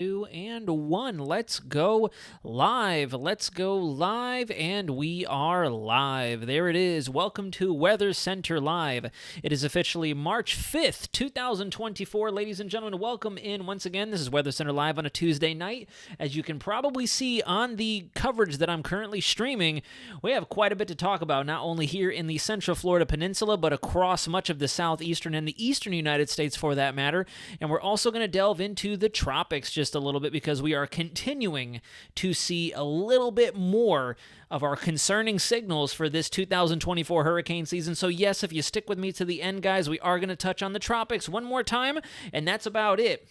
Two and one. Let's go live. Let's go live, and we are live. There it is. Welcome to Weather Center Live. It is officially March 5th, 2024. Ladies and gentlemen, welcome in once again. This is Weather Center Live on a Tuesday night. As you can probably see on the coverage that I'm currently streaming, we have quite a bit to talk about, not only here in the Central Florida Peninsula, but across much of the southeastern and the eastern United States for that matter. And we're also going to delve into the tropics just a little bit because we are continuing to see a little bit more of our concerning signals for this 2024 hurricane season. So yes, if you stick with me to the end, guys, we are going to touch on the tropics one more time, and that's about it.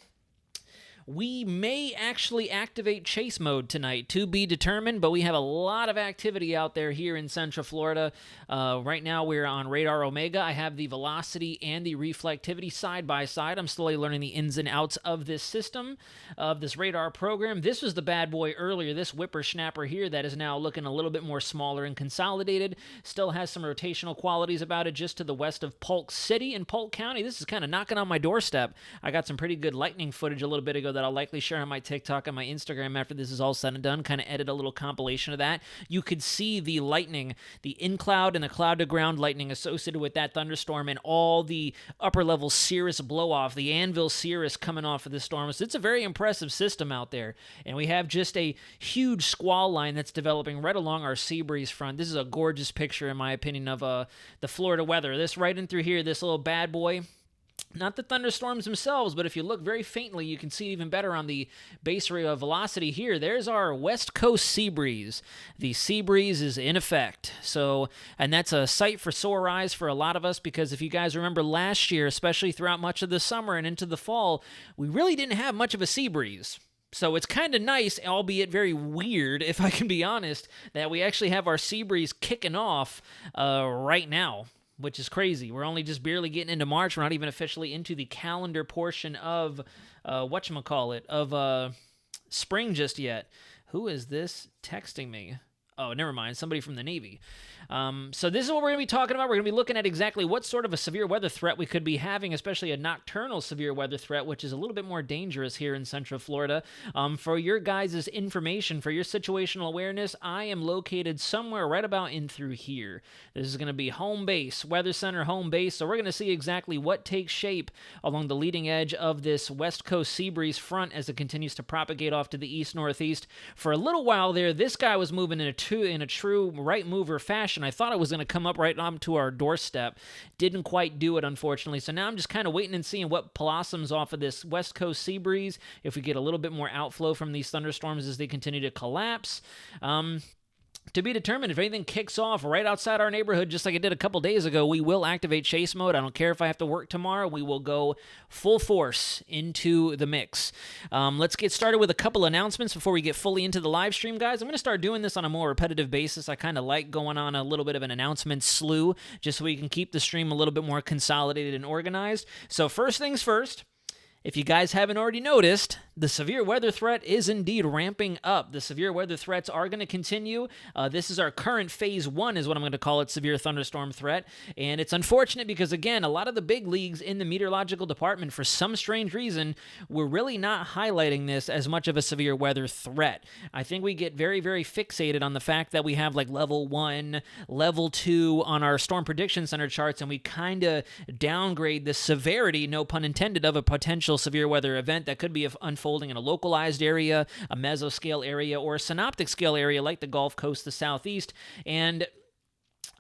We may actually activate chase mode tonight, to be determined, but we have a lot of activity out there here in Central Florida. Right now, we're on radar Omega. I have the velocity and the reflectivity side by side. I'm slowly learning the ins and outs of this system, of this radar program. This was the bad boy earlier, this whippersnapper here that is now looking a little bit more smaller and consolidated. Still has some rotational qualities about it just to the west of Polk City in Polk County. This is kind of knocking on my doorstep. I got some pretty good lightning footage a little bit ago that I'll likely share on my TikTok and my Instagram after this is all said and done, kind of edit a little compilation of that. You could see the lightning, the in-cloud and the cloud-to-ground lightning associated with that thunderstorm and all the upper-level cirrus blow-off, the anvil cirrus coming off of the storm. So it's a very impressive system out there. And we have just a huge squall line that's developing right along our sea breeze front. This is a gorgeous picture, in my opinion, of the Florida weather. This right in through here, this little bad boy. Not the thunderstorms themselves, but if you look very faintly, you can see even better on the base rate of velocity here. There's our west coast sea breeze. The sea breeze is in effect. And that's a sight for sore eyes for a lot of us, because if you guys remember last year, especially throughout much of the summer and into the fall, we really didn't have much of a sea breeze. So it's kind of nice, albeit very weird, if I can be honest, that we actually have our sea breeze kicking off right now, which is crazy. We're only just barely getting into March. We're not even officially into the calendar portion of, spring just yet. Who is this texting me? Oh, never mind. Somebody from the Navy. So this is what we're going to be talking about. We're going to be looking at exactly what sort of a severe weather threat we could be having, especially a nocturnal severe weather threat, which is a little bit more dangerous here in Central Florida. For your guys' information, for your situational awareness, I am located somewhere right about in through here. This is going to be home base, Weather Center home base. So we're going to see exactly what takes shape along the leading edge of this west coast sea breeze front as it continues to propagate off to the east-northeast. For a little while there, this guy was moving in a true right mover fashion. I thought it was going to come up right onto our doorstep. Didn't quite do it, unfortunately. So now I'm just kind of waiting and seeing what blossoms off of this west coast sea breeze, if we get a little bit more outflow from these thunderstorms as they continue to collapse. To be determined. If anything kicks off right outside our neighborhood, just like it did a couple days ago, we will activate chase mode. I don't care if I have to work tomorrow. We will go full force into the mix. Let's get started with a couple announcements before we get fully into the live stream, guys. I'm going to start doing this on a more repetitive basis. I kind of like going on a little bit of an announcement slew, just so we can keep the stream a little bit more consolidated and organized. So first things first, if you guys haven't already noticed, the severe weather threat is indeed ramping up. The severe weather threats are going to continue. This is our current phase 1 is what I'm going to call it, severe thunderstorm threat. And it's unfortunate because, again, a lot of the big leagues in the meteorological department, for some strange reason, we're really not highlighting this as much of a severe weather threat. I think we get very, very fixated on the fact that we have like level 1, level 2 on our storm prediction center charts, and we kind of downgrade the severity, no pun intended, of a potential severe weather event that could be unfolding in a localized area, a mesoscale area, or a synoptic scale area like the Gulf Coast, the Southeast. And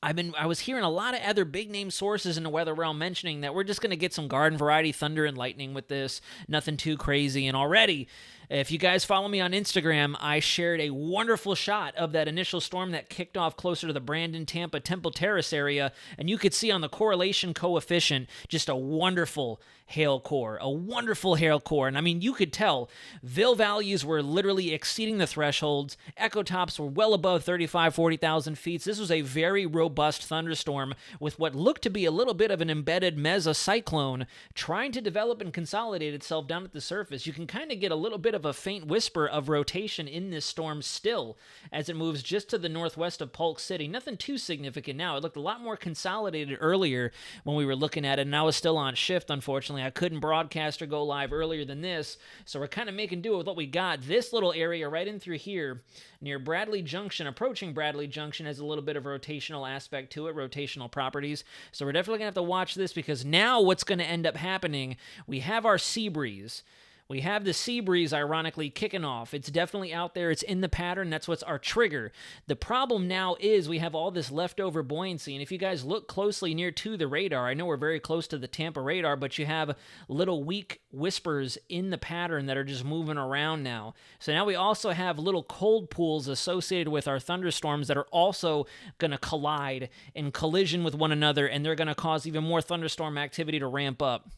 I was hearing a lot of other big name sources in the weather realm mentioning that we're just going to get some garden variety thunder and lightning with this, nothing too crazy. And already, if you guys follow me on Instagram, I shared a wonderful shot of that initial storm that kicked off closer to the Brandon, Tampa, Temple Terrace area, and you could see on the correlation coefficient just a wonderful hail core. And I mean, you could tell VIL values were literally exceeding the thresholds. Echo tops were well above 35, 40,000 feet. This was a very robust thunderstorm with what looked to be a little bit of an embedded mesocyclone trying to develop and consolidate itself down at the surface. You can kind of get a little bit of a faint whisper of rotation in this storm still as it moves just to the northwest of Polk City. Nothing too significant now. It looked a lot more consolidated earlier when we were looking at it, and I was still on shift, unfortunately. I couldn't broadcast or go live earlier than this, so we're kind of making do with what we got. This little area right in through here near Bradley Junction, approaching Bradley Junction, has a little bit of rotational aspect to it, rotational properties. So we're definitely going to have to watch this, because now what's going to end up happening, we have our sea breeze. We have the sea breeze, ironically, kicking off. It's definitely out there. It's in the pattern. That's what's our trigger. The problem now is we have all this leftover buoyancy, and if you guys look closely near to the radar, I know we're very close to the Tampa radar, but you have little weak whispers in the pattern that are just moving around now. So now we also have little cold pools associated with our thunderstorms that are also going to collide and collision with one another, and they're going to cause even more thunderstorm activity to ramp up.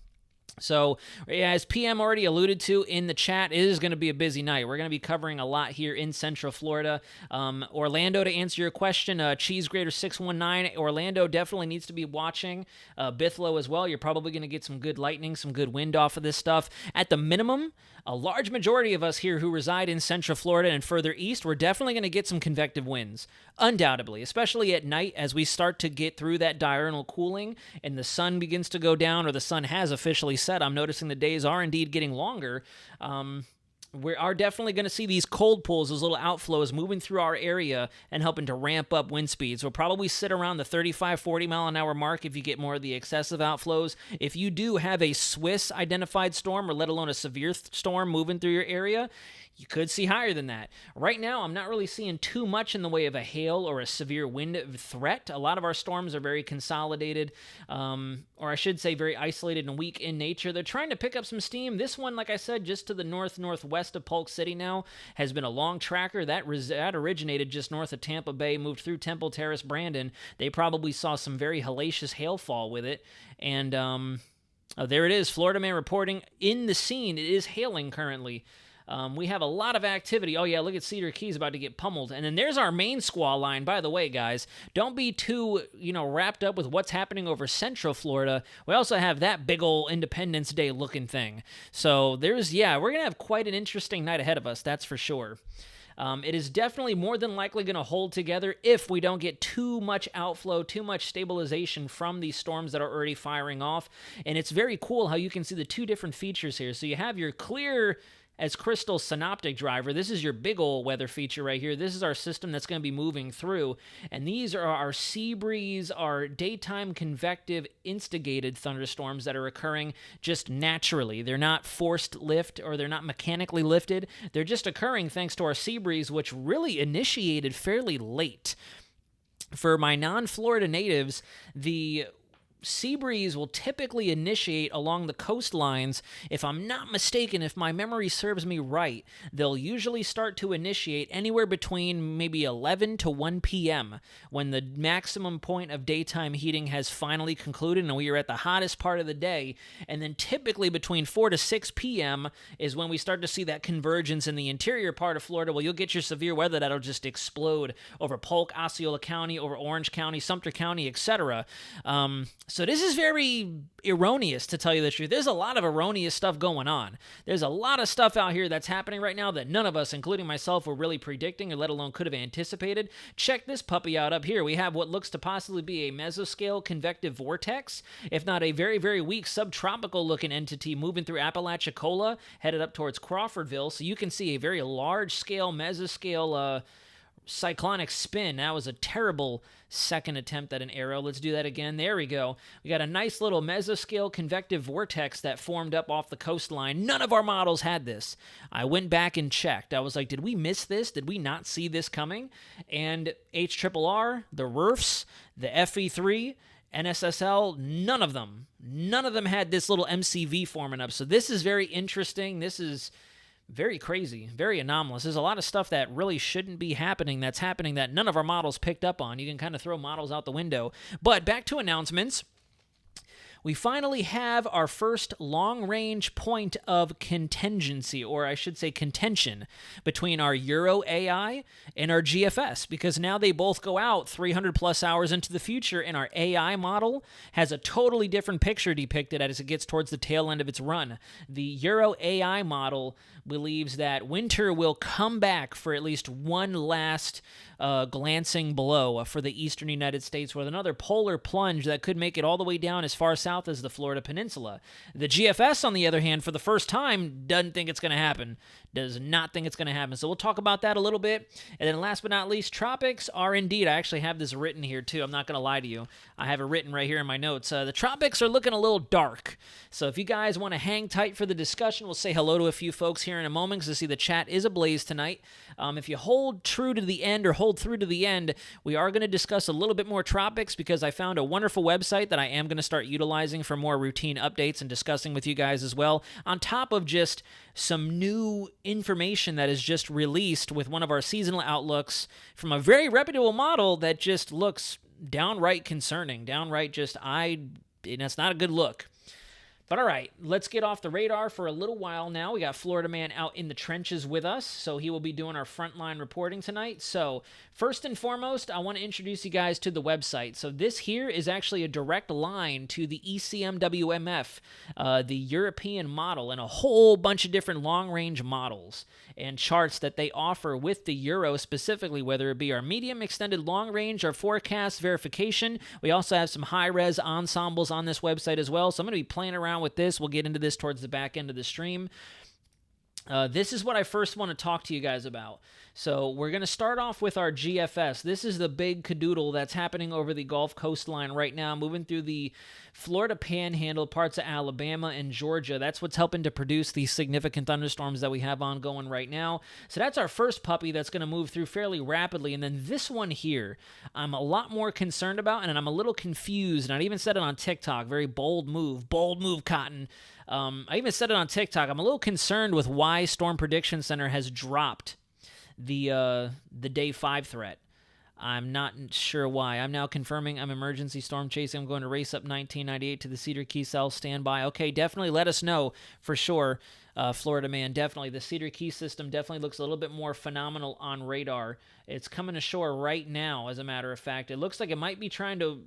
So, as PM already alluded to in the chat, it is going to be a busy night. We're going to be covering a lot here in Central Florida. Orlando, to answer your question, Cheese Grater 619, Orlando definitely needs to be watching. Bithlo as well. You're probably going to get some good lightning, some good wind off of this stuff. At the minimum, a large majority of us here who reside in Central Florida and further east, we're definitely going to get some convective winds, undoubtedly, especially at night as we start to get through that diurnal cooling and the sun begins to go down, or the sun has officially set. I'm noticing the days are indeed getting longer. We are definitely going to see these cold pools, those little outflows moving through our area and helping to ramp up wind speeds. We'll probably sit around the 35, 40 mile an hour mark if you get more of the excessive outflows. If you do have a Swiss identified storm, or let alone a severe storm moving through your area, you could see higher than that. Right now, I'm not really seeing too much in the way of a hail or a severe wind threat. A lot of our storms are very consolidated, or I should say very isolated and weak in nature. They're trying to pick up some steam. This one, like I said, just to the northwest of Polk City now, has been a long tracker. That originated just north of Tampa Bay, moved through Temple Terrace, Brandon. They probably saw some very hellacious hailfall with it, and there it is. Florida Man reporting in the scene. It is hailing currently. We have a lot of activity. Oh, yeah, look at Cedar Keys about to get pummeled. And then there's our main squall line. By the way, guys, don't be too, wrapped up with what's happening over Central Florida. We also have that big old Independence Day looking thing. So we're going to have quite an interesting night ahead of us, that's for sure. It is definitely more than likely going to hold together if we don't get too much outflow, too much stabilization from these storms that are already firing off. And it's very cool how you can see the two different features here. So you have your clear as crystal synoptic driver. This is your big old weather feature right here. This is our system that's going to be moving through. And these are our sea breeze, our daytime convective instigated thunderstorms that are occurring just naturally. They're not forced lift, or they're not mechanically lifted. They're just occurring thanks to our sea breeze, which really initiated fairly late. For my non-Florida natives, the sea breeze will typically initiate along the coastlines. If I'm not mistaken, if my memory serves me right, they'll usually start to initiate anywhere between maybe 11 to 1 p.m. when the maximum point of daytime heating has finally concluded and we are at the hottest part of the day. And then typically between 4 to 6 p.m. is when we start to see that convergence in the interior part of Florida. Well, you'll get your severe weather that'll just explode over Polk, Osceola County, over Orange County, Sumter County, etc. So this is very erroneous, to tell you the truth. There's a lot of erroneous stuff going on. There's a lot of stuff out here that's happening right now that none of us, including myself, were really predicting, or let alone could have anticipated. Check this puppy out up here. We have what looks to possibly be a mesoscale convective vortex, if not a very, very weak subtropical-looking entity moving through Apalachicola, headed up towards Crawfordville. So you can see a very large-scale mesoscale cyclonic spin. That was a terrible second attempt at an arrow. Let's do that again. There we go. We got a nice little mesoscale convective vortex that formed up off the coastline. None of our models had this. I went back and checked. I was like, did we miss this? Did we not see this coming? And HRRR, the RRFs, the FE3, NSSL, none of them had this little MCV forming up. So this is very interesting. This is very crazy, very anomalous. There's a lot of stuff that really shouldn't be happening that's happening that none of our models picked up on. You can kind of throw models out the window. But back to announcements. we finally have our first long-range point of contingency, or I should say contention, between our Euro AI and our GFS, because now they both go out 300 plus hours into the future, and our AI model has a totally different picture depicted as it gets towards the tail end of its run. The Euro AI model believes that winter will come back for at least one last glancing blow for the eastern United States with another polar plunge that could make it all the way down as far south as the Florida Peninsula. The GFS, on the other hand, for the first time, doesn't think it's going to happen. Does not think it's going to happen. So we'll talk about that a little bit. And then last but not least, tropics are indeed, I actually have this written here too. I'm not going to lie to you. I have it written right here in my notes. The tropics are looking a little dark. So if you guys want to hang tight for the discussion, we'll say hello to a few folks here in a moment because I see the chat is ablaze tonight. If you hold true to the end or hold through to the end, we are going to discuss a little bit more tropics because I found a wonderful website that I am going to start utilizing for more routine updates and discussing with you guys as well, on top of just some new information that is just released with one of our seasonal outlooks from a very reputable model that just looks downright concerning, downright just, it's not a good look. But all right, let's get off the radar for a little while now. We got Florida Man out in the trenches with us, so he will be doing our frontline reporting tonight. So first and foremost, I want to introduce you guys to the website. So this here is actually a direct line to the ECMWMF, the European model, and a whole bunch of different long-range models and charts that they offer with the Euro specifically, whether it be our medium, extended, long range, or forecast verification. We also have some high-res ensembles on this website as well, so I'm going to be playing around with this. We'll get into this towards the back end of the stream. This is what I first want to talk to you guys about. So we're going to start off with our GFS. This is the big cadoodle that's happening over the Gulf coastline right now, moving through the Florida Panhandle, parts of Alabama and Georgia. That's what's helping to produce these significant thunderstorms that we have ongoing right now. So that's our first puppy that's going to move through fairly rapidly. And then this one here, I'm a lot more concerned about, and I'm a little confused. And I even said it on TikTok, very bold move, Cotton. I even said it on TikTok. I'm a little concerned with why Storm Prediction Center has dropped the day 5 threat. I'm not sure why. I'm now confirming I'm emergency storm chasing. I'm going to race up 1998 to the Cedar Key cell. Stand by. Okay, definitely let us know for sure, Florida Man. Definitely. The Cedar Key system definitely looks a little bit more phenomenal on radar. It's coming ashore right now, as a matter of fact. It looks like it might be trying to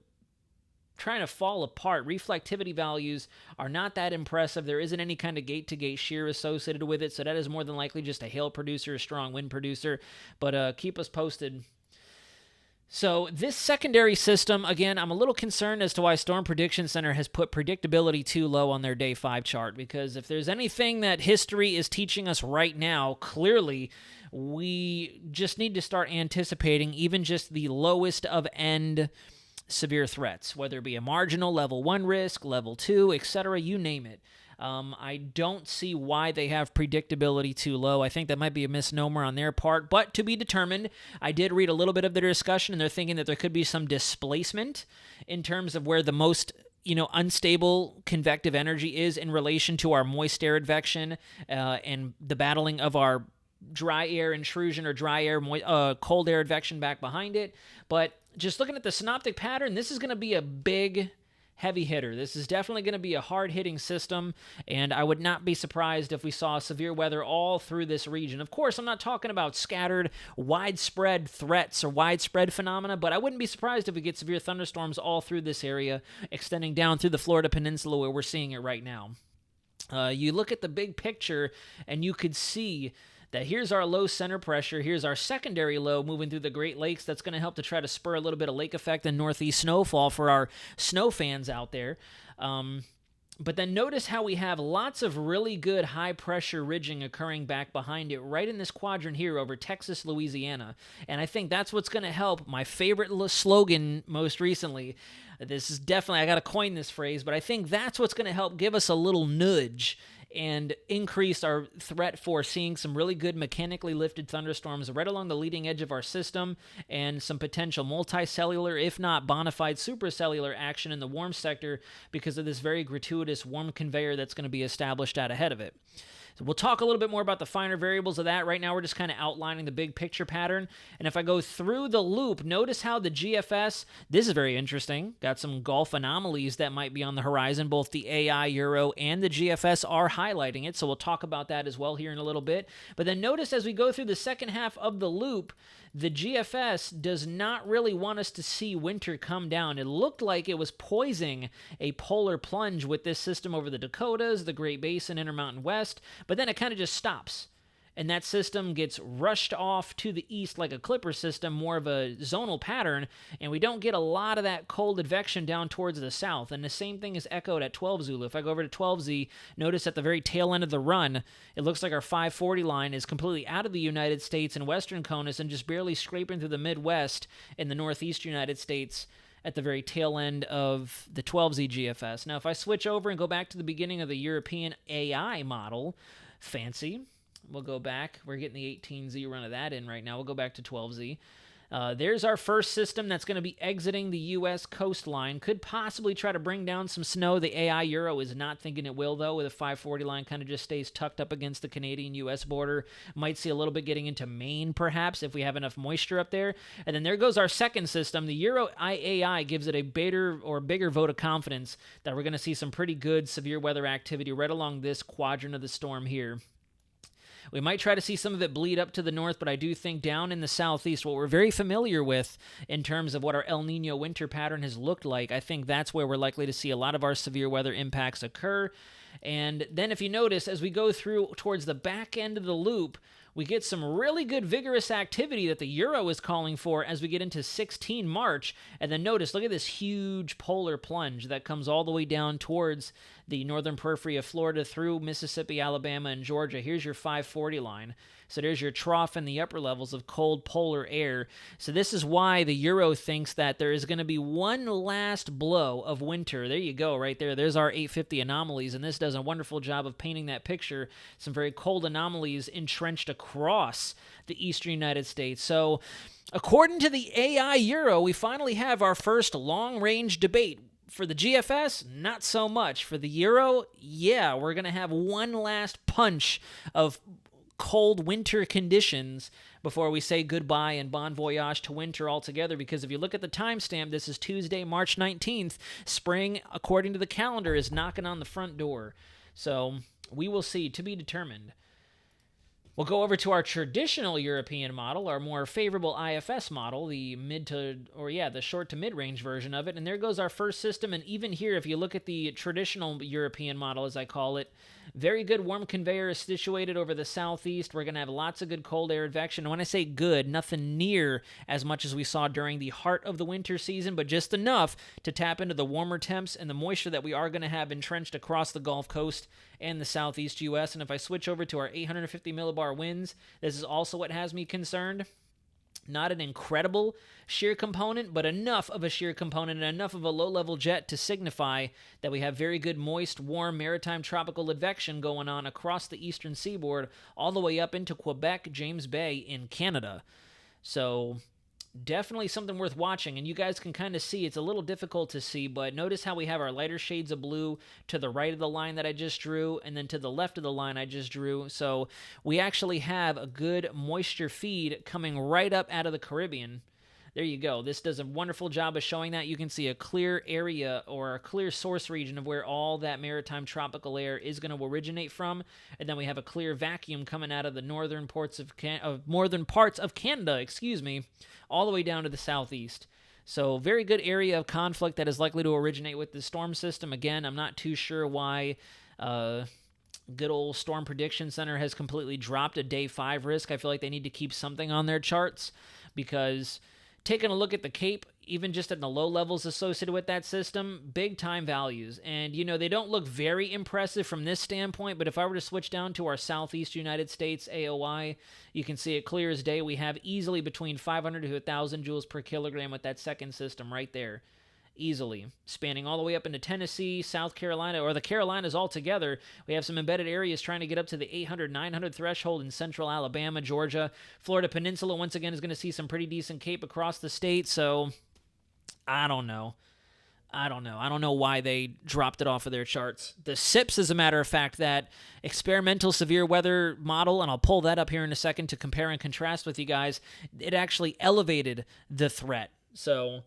fall apart. Reflectivity values are not that impressive. There isn't any kind of gate-to-gate shear associated with it, so that is more than likely just a hail producer, a strong wind producer. But keep us posted. So this secondary system, again, I'm a little concerned as to why Storm Prediction Center has put predictability too low on their day 5 chart, because if there's anything that history is teaching us right now, clearly we just need to start anticipating even just the lowest of end severe threats, whether it be a marginal level 1 risk, level 2, etc., you name it. I don't see why they have predictability too low. I think that might be a misnomer on their part, but to be determined. I did read a little bit of their discussion, and they're thinking that there could be some displacement in terms of where the most unstable convective energy is in relation to our moist air advection and the battling of our dry air intrusion or dry air, cold air advection back behind it. But just looking at the synoptic pattern, this is going to be a big, heavy hitter. This is definitely going to be a hard-hitting system, and I would not be surprised if we saw severe weather all through this region. Of course, I'm not talking about scattered, widespread threats or widespread phenomena, but I wouldn't be surprised if we get severe thunderstorms all through this area, extending down through the Florida Peninsula where we're seeing it right now. You look at the big picture, and you could see that here's our low center pressure, here's our secondary low moving through the Great Lakes. That's going to help to try to spur a little bit of lake effect and northeast snowfall for our snow fans out there. But then notice how we have lots of really good high-pressure ridging occurring back behind it right in this quadrant here over Texas, Louisiana. And I think that's what's going to help. My favorite slogan most recently, this is definitely, I got to coin this phrase, but I think that's what's going to help give us a little nudge and increase our threat for seeing some really good mechanically lifted thunderstorms right along the leading edge of our system and some potential multicellular, if not bona fide supracellular action in the warm sector because of this very gratuitous warm conveyor that's going to be established out ahead of it. So we'll talk a little bit more about the finer variables of that. Right now, we're just kind of outlining the big picture pattern. And if I go through the loop, notice how the GFS, this is very interesting. Got some Gulf anomalies that might be on the horizon. Both the AI, Euro, and the GFS are highlighting it. So we'll talk about that as well here in a little bit. But then notice as we go through the second half of the loop, the GFS does not really want us to see winter come down. It looked like it was poising a polar plunge with this system over the Dakotas, the Great Basin, Intermountain West, but then it kind of just stops. And that system gets rushed off to the east like a clipper system, more of a zonal pattern, and we don't get a lot of that cold advection down towards the south. And the same thing is echoed at 12 Zulu. If I go over to 12Z, notice at the very tail end of the run, it looks like our 540 line is completely out of the United States and western CONUS and just barely scraping through the Midwest in the northeast United States at the very tail end of the 12Z GFS. Now, if I switch over and go back to the beginning of the European AI model, fancy. We'll go back. We're getting the 18Z run of that in right now. We'll go back to 12Z. There's our first system that's going to be exiting the U.S. coastline. Could possibly try to bring down some snow. The AI Euro is not thinking it will, though, with a 540 line kind of just stays tucked up against the Canadian-U.S. border. Might see a little bit getting into Maine, perhaps, if we have enough moisture up there. And then there goes our second system. The Euro AI gives it a bigger vote of confidence that we're going to see some pretty good severe weather activity right along this quadrant of the storm here. We might try to see some of it bleed up to the north, but I do think down in the southeast, what we're very familiar with in terms of what our El Nino winter pattern has looked like, I think that's where we're likely to see a lot of our severe weather impacts occur. And then if you notice, as we go through towards the back end of the loop, we get some really good vigorous activity that the Euro is calling for as we get into 16 March. And then notice, look at this huge polar plunge that comes all the way down towards the northern periphery of Florida through Mississippi, Alabama, and Georgia. Here's your 540 line. So there's your trough in the upper levels of cold polar air. So this is why the Euro thinks that there is going to be one last blow of winter. There you go, right there. There's our 850 anomalies, and this does a wonderful job of painting that picture. Some very cold anomalies entrenched across the eastern United States. So according to the AI Euro, we finally have our first long-range debate. For the GFS, not so much. For the Euro, yeah, we're going to have one last punch of cold winter conditions before we say goodbye and bon voyage to winter altogether, because if you look at the timestamp, this is Tuesday, March 19th. Spring, according to the calendar, is knocking on the front door. So we will see, to be determined. We'll go over to our traditional European model, our more favorable IFS model, the short to mid-range version of it. And there goes our first system. And even here, if you look at the traditional European model, as I call it, very good warm conveyor is situated over the southeast. We're going to have lots of good cold air advection. And when I say good, nothing near as much as we saw during the heart of the winter season, but just enough to tap into the warmer temps and the moisture that we are going to have entrenched across the Gulf Coast and the southeast U.S. And if I switch over to our 850 millibar winds, this is also what has me concerned. Not an incredible shear component, but enough of a shear component and enough of a low-level jet to signify that we have very good moist, warm, maritime tropical advection going on across the eastern seaboard all the way up into Quebec, James Bay in Canada. So definitely something worth watching, and you guys can kind of see, it's a little difficult to see, but notice how we have our lighter shades of blue to the right of the line that I just drew, and then to the left of the line I just drew. So we actually have a good moisture feed coming right up out of the Caribbean. There you go. This does a wonderful job of showing that. You can see a clear area or a clear source region of where all that maritime tropical air is going to originate from, and then we have a clear vacuum coming out of the northern parts of Canada, all the way down to the southeast. So very good area of conflict that is likely to originate with the storm system. Again, I'm not too sure why good old Storm Prediction Center has completely dropped a day 5 risk. I feel like they need to keep something on their charts, because taking a look at the Cape, even just at the low levels associated with that system, big time values. And, they don't look very impressive from this standpoint, but if I were to switch down to our southeast United States AOI, you can see it clear as day. We have easily between 500 to 1,000 joules per kilogram with that second system right there. Easily. Spanning all the way up into Tennessee, South Carolina, or the Carolinas altogether. We have some embedded areas trying to get up to the 800, 900 threshold in central Alabama, Georgia. Florida Peninsula, once again, is going to see some pretty decent Cape across the state, so I don't know. I don't know. I don't know why they dropped it off of their charts. The SIPS, as a matter of fact, that experimental severe weather model, and I'll pull that up here in a second to compare and contrast with you guys, it actually elevated the threat. So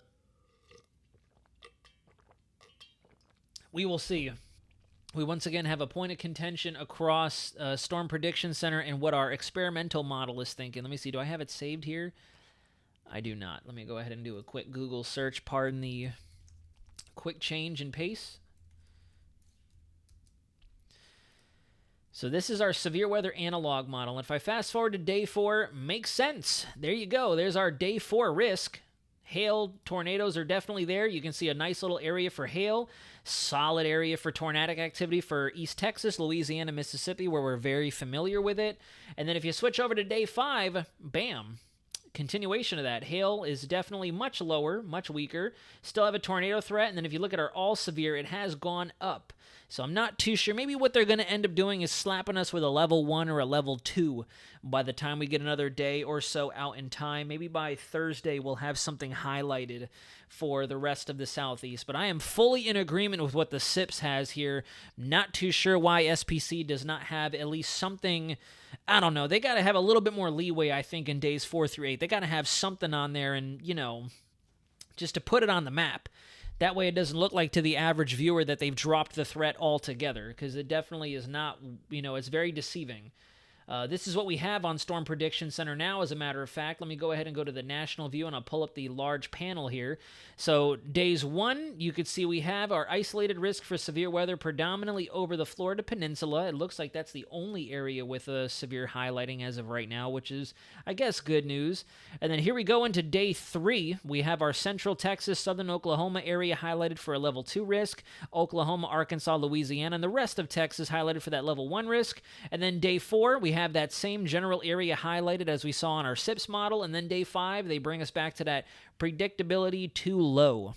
we will see. We once again have a point of contention across Storm Prediction Center and what our experimental model is thinking. Let me see. Do I have it saved here? I do not. Let me go ahead and do a quick Google search. Pardon the quick change in pace. So this is our severe weather analog model. If I fast forward to day 4, makes sense. There you go. There's our day 4 risk. Hail, tornadoes are definitely there. You can see a nice little area for hail. Solid area for tornadic activity for East Texas, Louisiana, Mississippi, where we're very familiar with it. And then if you switch over to day 5, bam. Continuation of that. Hail is definitely much lower, much weaker. Still have a tornado threat, and then if you look at our all severe, it has gone up. So I'm not too sure. Maybe what they're going to end up doing is slapping us with a level 1 or a level 2 by the time we get another day or so out in time. Maybe by Thursday we'll have something highlighted for the rest of the Southeast. But I am fully in agreement with what the SIPS has here. Not too sure why SPC does not have at least something. I don't know. They got to have a little bit more leeway, I think, in days 4 through 8. They got to have something on there and, just to put it on the map. That way it doesn't look like to the average viewer that they've dropped the threat altogether, because it definitely is not, it's very deceiving. This is what we have on Storm Prediction Center now, as a matter of fact. Let me go ahead and go to the national view, and I'll pull up the large panel here. So days 1, you could see we have our isolated risk for severe weather predominantly over the Florida Peninsula. It looks like that's the only area with a severe highlighting as of right now, which is, I guess, good news. And then here we go into day 3. We have our central Texas, southern Oklahoma area highlighted for a level 2 risk, Oklahoma, Arkansas, Louisiana, and the rest of Texas highlighted for that level 1 risk. And then day 4, we have that same general area highlighted as we saw on our SIPS model, and then day 5, they bring us back to that predictability too low.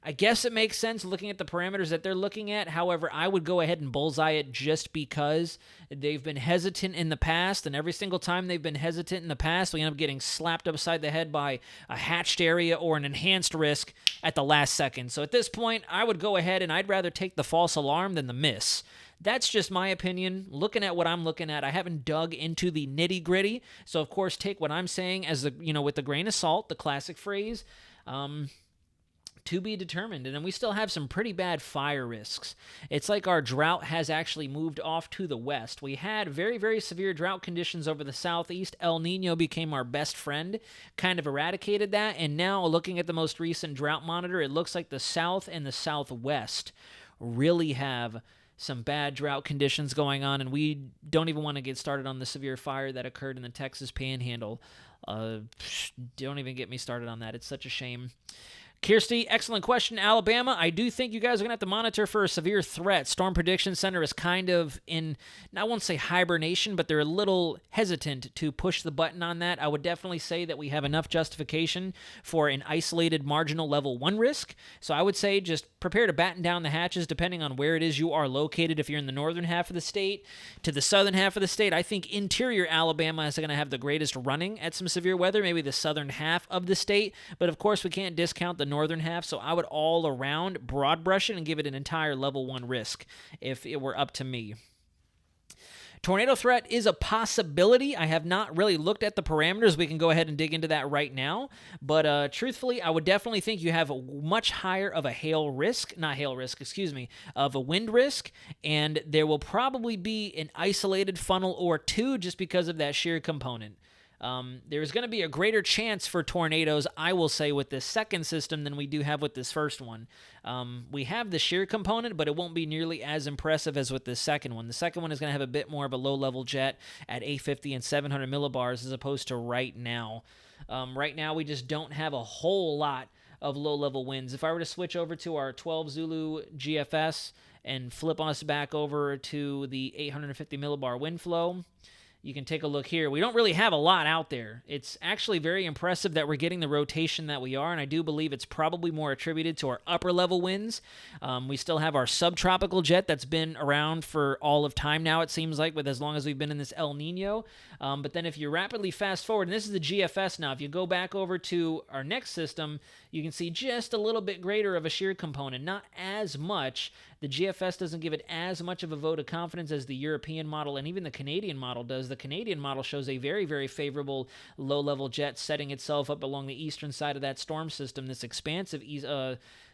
I guess it makes sense looking at the parameters that they're looking at. However, I would go ahead and bullseye it just because they've been hesitant in the past, and every single time they've been hesitant in the past, we end up getting slapped upside the head by a hatched area or an enhanced risk at the last second. So at this point, I would go ahead and I'd rather take the false alarm than the miss. That's just my opinion. Looking at what I'm looking at, I haven't dug into the nitty-gritty. So, of course, take what I'm saying as with the grain of salt, the classic phrase, to be determined. And then we still have some pretty bad fire risks. It's like our drought has actually moved off to the west. We had very, very severe drought conditions over the southeast. El Nino became our best friend, kind of eradicated that. And now, looking at the most recent drought monitor, it looks like the south and the southwest really have some bad drought conditions going on, and we don't even want to get started on the severe fire that occurred in the Texas Panhandle. Don't even get me started on that. It's such a shame. Kirsty, excellent question. Alabama, I do think you guys are going to have to monitor for a severe threat. Storm Prediction Center is kind of in, I won't say hibernation, but they're a little hesitant to push the button on that. I would definitely say that we have enough justification for an isolated marginal level 1 risk. So I would say just prepare to batten down the hatches depending on where it is you are located. If you're in the northern half of the state to the southern half of the state, I think interior Alabama is going to have the greatest running at some severe weather, maybe the southern half of the state. But of course, we can't discount the northern half, so I would all around broad brush it and give it an entire level 1 risk if it were up to me. Tornado threat is a possibility. I have not really looked at the parameters. We can go ahead and dig into that right now. But truthfully, I would definitely think you have a much higher of a of a wind risk. And there will probably be an isolated funnel or 2 just because of that shear component. There's going to be a greater chance for tornadoes, I will say, with this second system than we do have with this first one. We have the shear component, but it won't be nearly as impressive as with this second one. The second one is going to have a bit more of a low-level jet at 850 and 700 millibars as opposed to right now. Right now, we just don't have a whole lot of low-level winds. If I were to switch over to our 12 Zulu GFS and flip us back over to the 850 millibar wind flow, you can take a look here. We don't really have a lot out there. It's actually very impressive that we're getting the rotation that we are, and I do believe it's probably more attributed to our upper-level winds. We still have our subtropical jet that's been around for all of time now, it seems like, with as long as we've been in this El Nino. But then if you rapidly fast forward, and this is the GFS now, if you go back over to our next system, you can see just a little bit greater of a shear component, not as much. The GFS doesn't give it as much of a vote of confidence as the European model and even the Canadian model does. The Canadian model shows a very, very favorable low-level jet setting itself up along the eastern side of that storm system, this expansive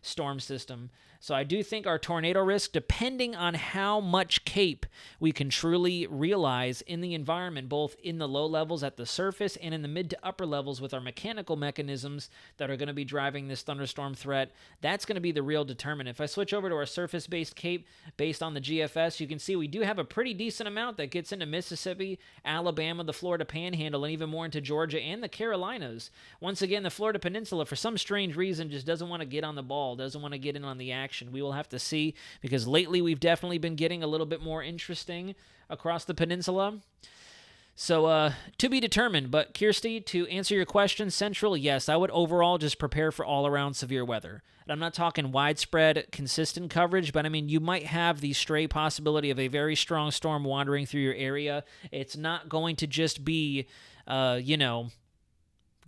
storm system. So I do think our tornado risk, depending on how much CAPE we can truly realize in the environment, both in the low levels at the surface and in the mid to upper levels with our mechanical mechanisms that are going to be driving this thunderstorm threat, that's going to be the real determinant. If I switch over to our surface-based CAPE based on the GFS, you can see we do have a pretty decent amount that gets into Mississippi, Alabama, the Florida Panhandle, and even more into Georgia and the Carolinas. Once again, the Florida Peninsula, for some strange reason, just doesn't want to get on the ball, doesn't want to get in on the action. We will have to see, because lately we've definitely been getting a little bit more interesting across the peninsula. So, to be determined. But, Kirsty, to answer your question, Central, yes, I would overall just prepare for all-around severe weather. And I'm not talking widespread, consistent coverage, but, I mean, you might have the stray possibility of a very strong storm wandering through your area. It's not going to just be, garden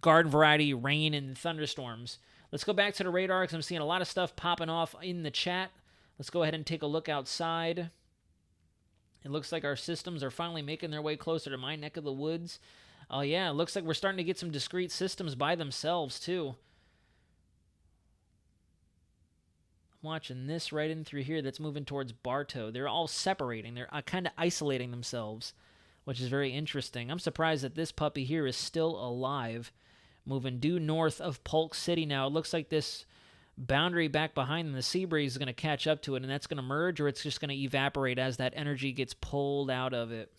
variety rain and thunderstorms. Let's go back to the radar because I'm seeing a lot of stuff popping off in the chat. Let's go ahead and take a look outside. It looks like our systems are finally making their way closer to my neck of the woods. Oh, yeah, it looks like we're starting to get some discrete systems by themselves, too. I'm watching this right in through here that's moving towards Bartow. They're all separating. They're kind of isolating themselves, which is very interesting. I'm surprised that this puppy here is still alive. Moving due north of Polk City now. It looks like this boundary back behind them, the sea breeze, is going to catch up to it, and that's going to merge, or it's just going to evaporate as that energy gets pulled out of it.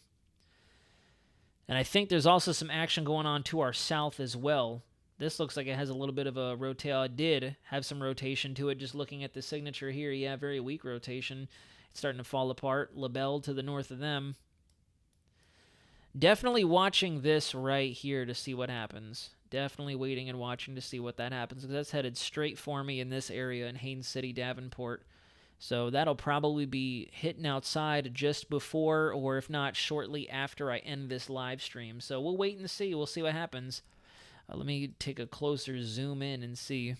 And I think there's also some action going on to our south as well. This looks like it has a little bit of a rotation. It did have some rotation to it, just looking at the signature here. Yeah, very weak rotation. It's starting to fall apart. LaBelle to the north of them. Definitely watching this right here to see what happens. Definitely waiting and watching to see what that happens, because that's headed straight for me in this area in Haines City, Davenport. So that'll probably be hitting outside just before, or if not, shortly after I end this live stream. So we'll wait and see. We'll see what happens. Let me take a closer zoom in and see.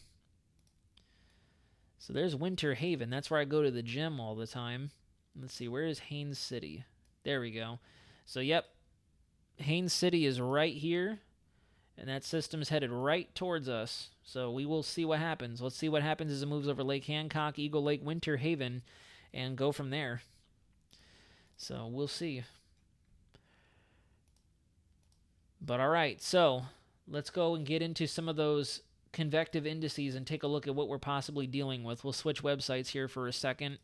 So there's Winter Haven. That's where I go to the gym all the time. Let's see, where is Haines City? There we go. So, yep, Haines City is right here. And that system's headed right towards us. So we will see what happens. Let's see what happens as it moves over Lake Hancock, Eagle Lake, Winter Haven, and go from there. So we'll see. But all right, so let's go and get into some of those convective indices and take a look at what we're possibly dealing with. We'll switch websites here for a second.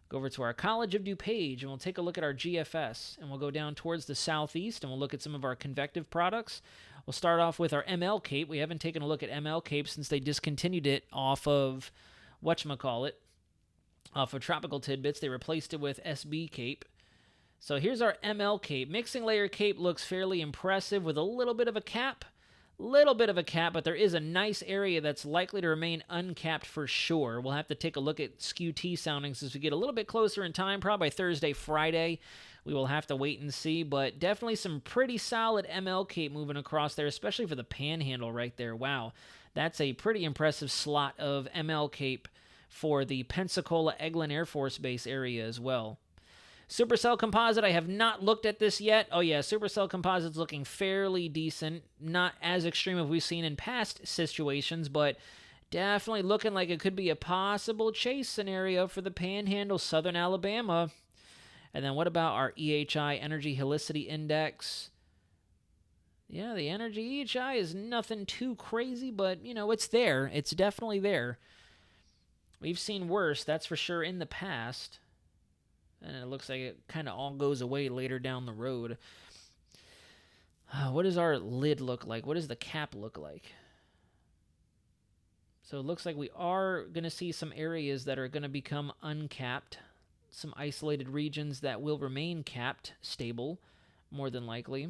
Go over to our College of DuPage, and we'll take a look at our GFS. And we'll go down towards the southeast, and we'll look at some of our convective products. We'll start off with our ML CAPE. We haven't taken a look at ML CAPE since they discontinued it off of, whatchamacallit, off of Tropical Tidbits. They replaced it with SB CAPE. So here's our ML CAPE. Mixing layer CAPE looks fairly impressive with a little bit of a cap. But there is a nice area that's likely to remain uncapped for sure. We'll have to take a look at SKU-T soundings as we get a little bit closer in time, probably Thursday, Friday. We will have to wait and see, but definitely some pretty solid ML CAPE moving across there, especially for the Panhandle right there. Wow, that's a pretty impressive slot of ML CAPE for the Pensacola-Eglin Air Force Base area as well. Supercell Composite, I have not looked at this yet. Oh yeah, Supercell Composite's looking fairly decent. Not as extreme as we've seen in past situations, but definitely looking like it could be a possible chase scenario for the Panhandle, Southern Alabama. And then what about our EHI, Energy Helicity Index? Yeah, the Energy EHI is nothing too crazy, but, you know, it's there. It's definitely there. We've seen worse, that's for sure, in the past. And it looks like it kind of all goes away later down the road. What does our lid look like? What does the cap look like? So it looks like we are going to see some areas that are going to become uncapped. Some isolated regions that will remain capped, stable, more than likely.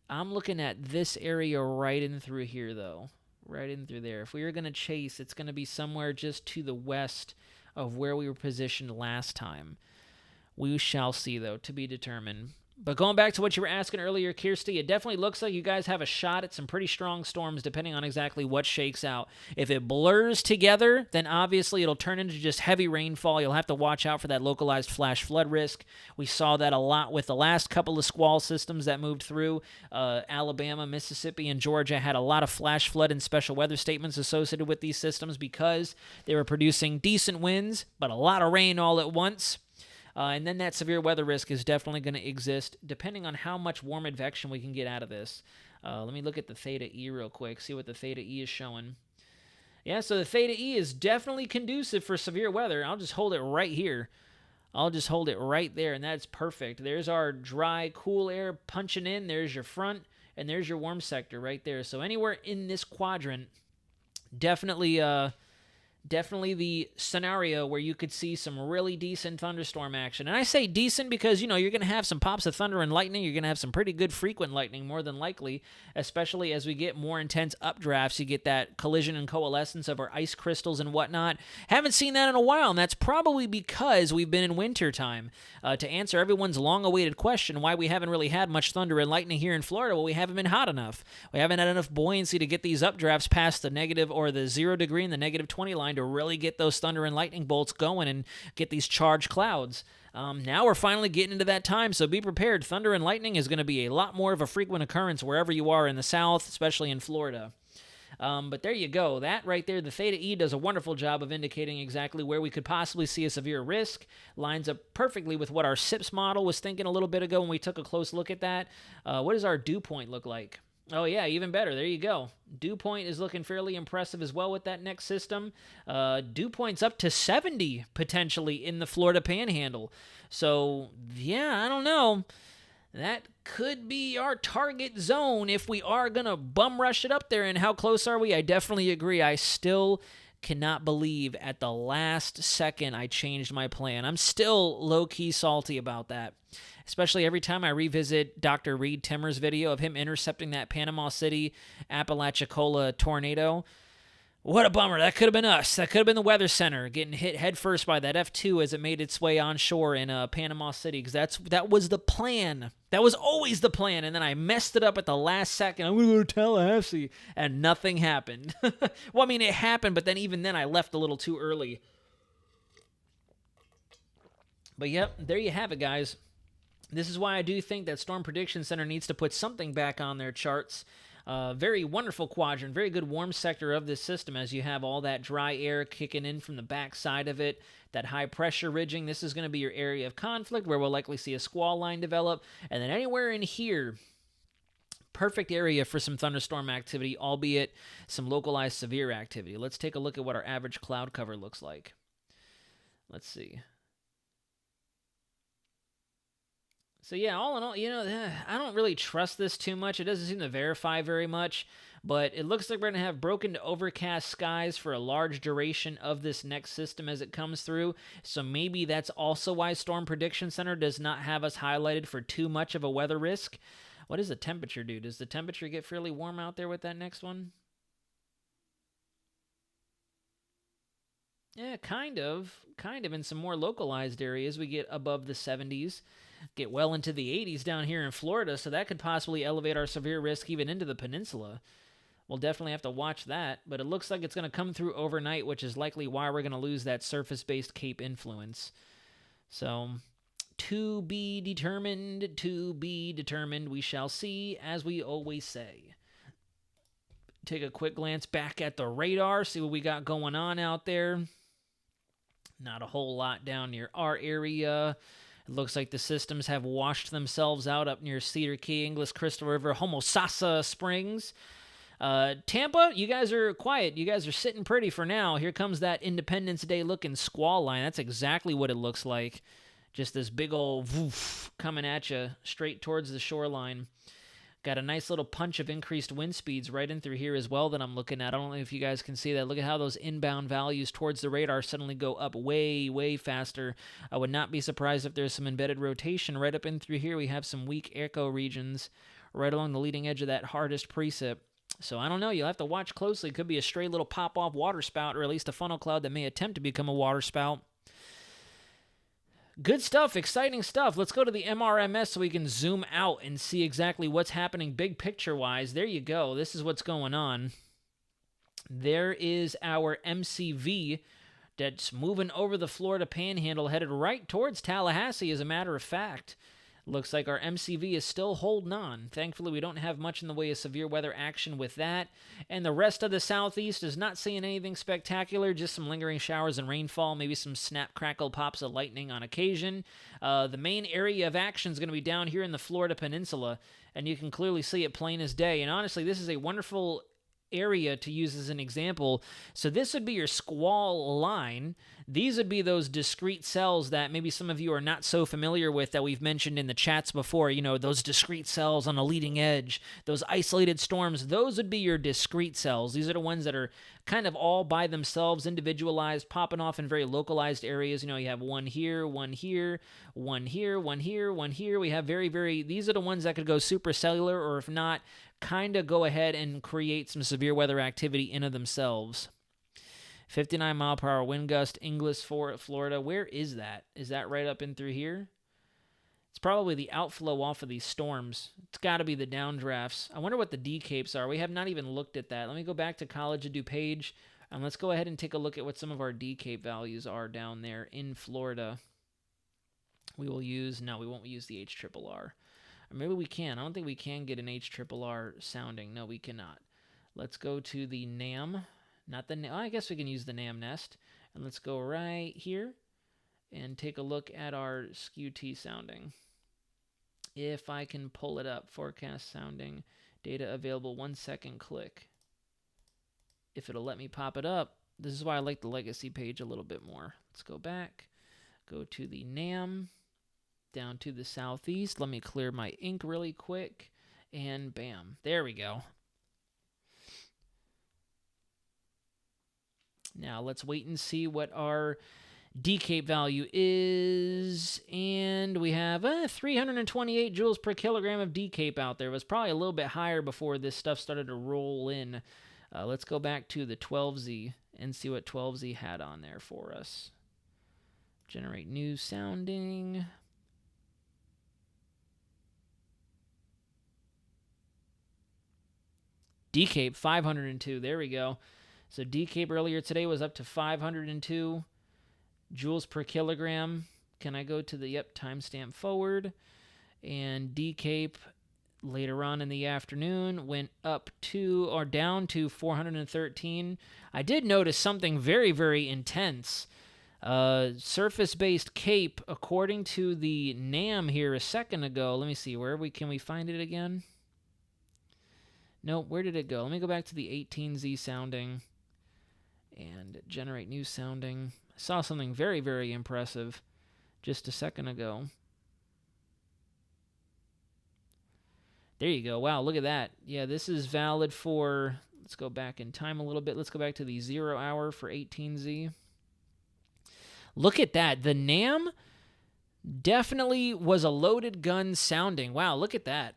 I'm looking at this area right in through here, though. Right in through there. If we were going to chase, it's going to be somewhere just to the west of where we were positioned last time. We shall see, though, to be determined. But going back to what you were asking earlier, Kirsty, it definitely looks like you guys have a shot at some pretty strong storms depending on exactly what shakes out. If it blurs together, then obviously it'll turn into just heavy rainfall. You'll have to watch out for that localized flash flood risk. We saw that a lot with the last couple of squall systems that moved through. Alabama, Mississippi, and Georgia had a lot of flash flood and special weather statements associated with these systems because they were producing decent winds, but a lot of rain all at once. And then that severe weather risk is definitely going to exist depending on how much warm advection we can get out of this. Let me look at the theta E real quick, see what the theta E is showing. Yeah, so the theta E is definitely conducive for severe weather. I'll just hold it right here. I'll just hold it right there, and that's perfect. There's our dry, cool air punching in. There's your front, and there's your warm sector right there. So anywhere in this quadrant, definitely the scenario where you could see some really decent thunderstorm action. And I say decent because, you're going to have some pops of thunder and lightning. You're going to have some pretty good frequent lightning, more than likely, especially as we get more intense updrafts. You get that collision and coalescence of our ice crystals and whatnot. Haven't seen that in a while, and that's probably because we've been in winter time. To answer everyone's long-awaited question, why we haven't really had much thunder and lightning here in Florida, well, we haven't been hot enough. We haven't had enough buoyancy to get these updrafts past the negative or the 0 degree and the negative 20 line to really get those thunder and lightning bolts going and get these charged clouds. Now we're finally getting into that time, so be prepared. Thunder and lightning is going to be a lot more of a frequent occurrence wherever you are in the South, especially in Florida. But there you go. That right there, the theta E does a wonderful job of indicating exactly where we could possibly see a severe risk. Lines up perfectly with what our SIPS model was thinking a little bit ago when we took a close look at that. What does our dew point look like? Oh, yeah, even better. There you go. Dew point is looking fairly impressive as well with that next system. Dew point's up to 70, potentially, in the Florida Panhandle. So, yeah, I don't know. That could be our target zone if we are going to bum rush it up there. And how close are we? I definitely agree. I still cannot believe at the last second I changed my plan. I'm still low-key salty about that. Especially every time I revisit Dr. Reed Timmer's video of him intercepting that Panama City Apalachicola tornado. What a bummer. That could have been us. That could have been the Weather Center getting hit headfirst by that F2 as it made its way onshore in Panama City, because that was the plan. That was always the plan, and then I messed it up at the last second. I'm going to go to Tallahassee, and nothing happened. Well, I mean, it happened, but then even then I left a little too early. But yep, there you have it, guys. This is why I do think that Storm Prediction Center needs to put something back on their charts. Very wonderful quadrant, very good warm sector of this system as you have all that dry air kicking in from the back side of it, that high pressure ridging. This is going to be your area of conflict where we'll likely see a squall line develop. And then anywhere in here, perfect area for some thunderstorm activity, albeit some localized severe activity. Let's take a look at what our average cloud cover looks like. Let's see. So yeah, all in all, I don't really trust this too much. It doesn't seem to verify very much, but it looks like we're going to have broken to overcast skies for a large duration of this next system as it comes through. So maybe that's also why Storm Prediction Center does not have us highlighted for too much of a weather risk. What does the temperature do? Does the temperature get fairly warm out there with that next one? Yeah, kind of in some more localized areas. We get above the 70s. Get well into the 80s down here in Florida, so that could possibly elevate our severe risk even into the peninsula. We'll definitely have to watch that, but it looks like it's going to come through overnight, which is likely why we're going to lose that surface-based Cape influence. So, to be determined, we shall see, as we always say. Take a quick glance back at the radar, see what we got going on out there. Not a whole lot down near our area. It looks like the systems have washed themselves out up near Cedar Key, Inglis, Crystal River, Homosassa Springs. Tampa, you guys are quiet. You guys are sitting pretty for now. Here comes that Independence Day looking squall line. That's exactly what it looks like. Just this big old woof coming at you straight towards the shoreline. Got a nice little punch of increased wind speeds right in through here as well that I'm looking at. I don't know if you guys can see that. Look at how those inbound values towards the radar suddenly go up way, way faster. I would not be surprised if there's some embedded rotation right up in through here. We have some weak echo regions right along the leading edge of that hardest precip. So I don't know. You'll have to watch closely. It could be a stray little pop-off water spout or at least a funnel cloud that may attempt to become a water spout. Good stuff, exciting stuff. Let's go to the MRMS so we can zoom out and see exactly what's happening big picture-wise. There you go. This is what's going on. There is our MCV that's moving over the Florida Panhandle, headed right towards Tallahassee, as a matter of fact. Looks like our MCV is still holding on. Thankfully, we don't have much in the way of severe weather action with that. And the rest of the southeast is not seeing anything spectacular, just some lingering showers and rainfall, maybe some snap, crackle, pops of lightning on occasion. The main area of action is going to be down here in the Florida Peninsula, and you can clearly see it plain as day. And honestly, this is a wonderful area to use as an example. So this would be your squall line. These would be those discrete cells that maybe some of you are not so familiar with that we've mentioned in the chats before. You know, those discrete cells on a leading edge, those isolated storms, those would be your discrete cells. These are the ones that are kind of all by themselves, individualized, popping off in very localized areas. You know, you have one here, one here, one here, one here, one here. We have these are the ones that could go supercellular, or if not, kind of go ahead and create some severe weather activity in of themselves. 59 mile per hour wind gust, Inglis, Florida. Where is that? Is that right up in through here? It's probably the outflow off of these storms. It's got to be the downdrafts. I wonder what the D-capes are. We have not even looked at that. Let me go back to College of DuPage, and let's go ahead and take a look at what some of our D-cape values are down there in Florida. We won't use the HRRR. Or maybe we can. I don't think we can get an HRRR sounding. No, we cannot. Let's go to the NAM. I guess we can use the NAM nest. And let's go right here and take a look at our SKU-T sounding. If I can pull it up, forecast sounding, data available, 1 second, click. If it'll let me pop it up. This is why I like the legacy page a little bit more. Let's go back, go to the NAM, down to the southeast. Let me clear my ink really quick, and bam, there we go. Now let's wait and see what our D-cape value is, and we have 328 joules per kilogram of D-cape out there. It was probably a little bit higher before this stuff started to roll in. Let's go back to the 12Z and see what 12Z had on there for us. Generate new sounding. D-cape 502. There we go. So D-cape earlier today was up to 502 joules per kilogram. Can I go to the timestamp forward? And D-cape later on in the afternoon went up to or down to 413. I did notice something very, very intense. Surface-based cape, according to the NAM here a second ago. Let me see, can we find it again? Nope, where did it go? Let me go back to the 18Z sounding and generate new sounding. I saw something very, very impressive just a second ago. There you go. Wow, look at that. Yeah, this is valid for, let's go back in time a little bit. Let's go back to the 0 hour for 18Z. Look at that. The NAM definitely was a loaded gun sounding. Wow, look at that.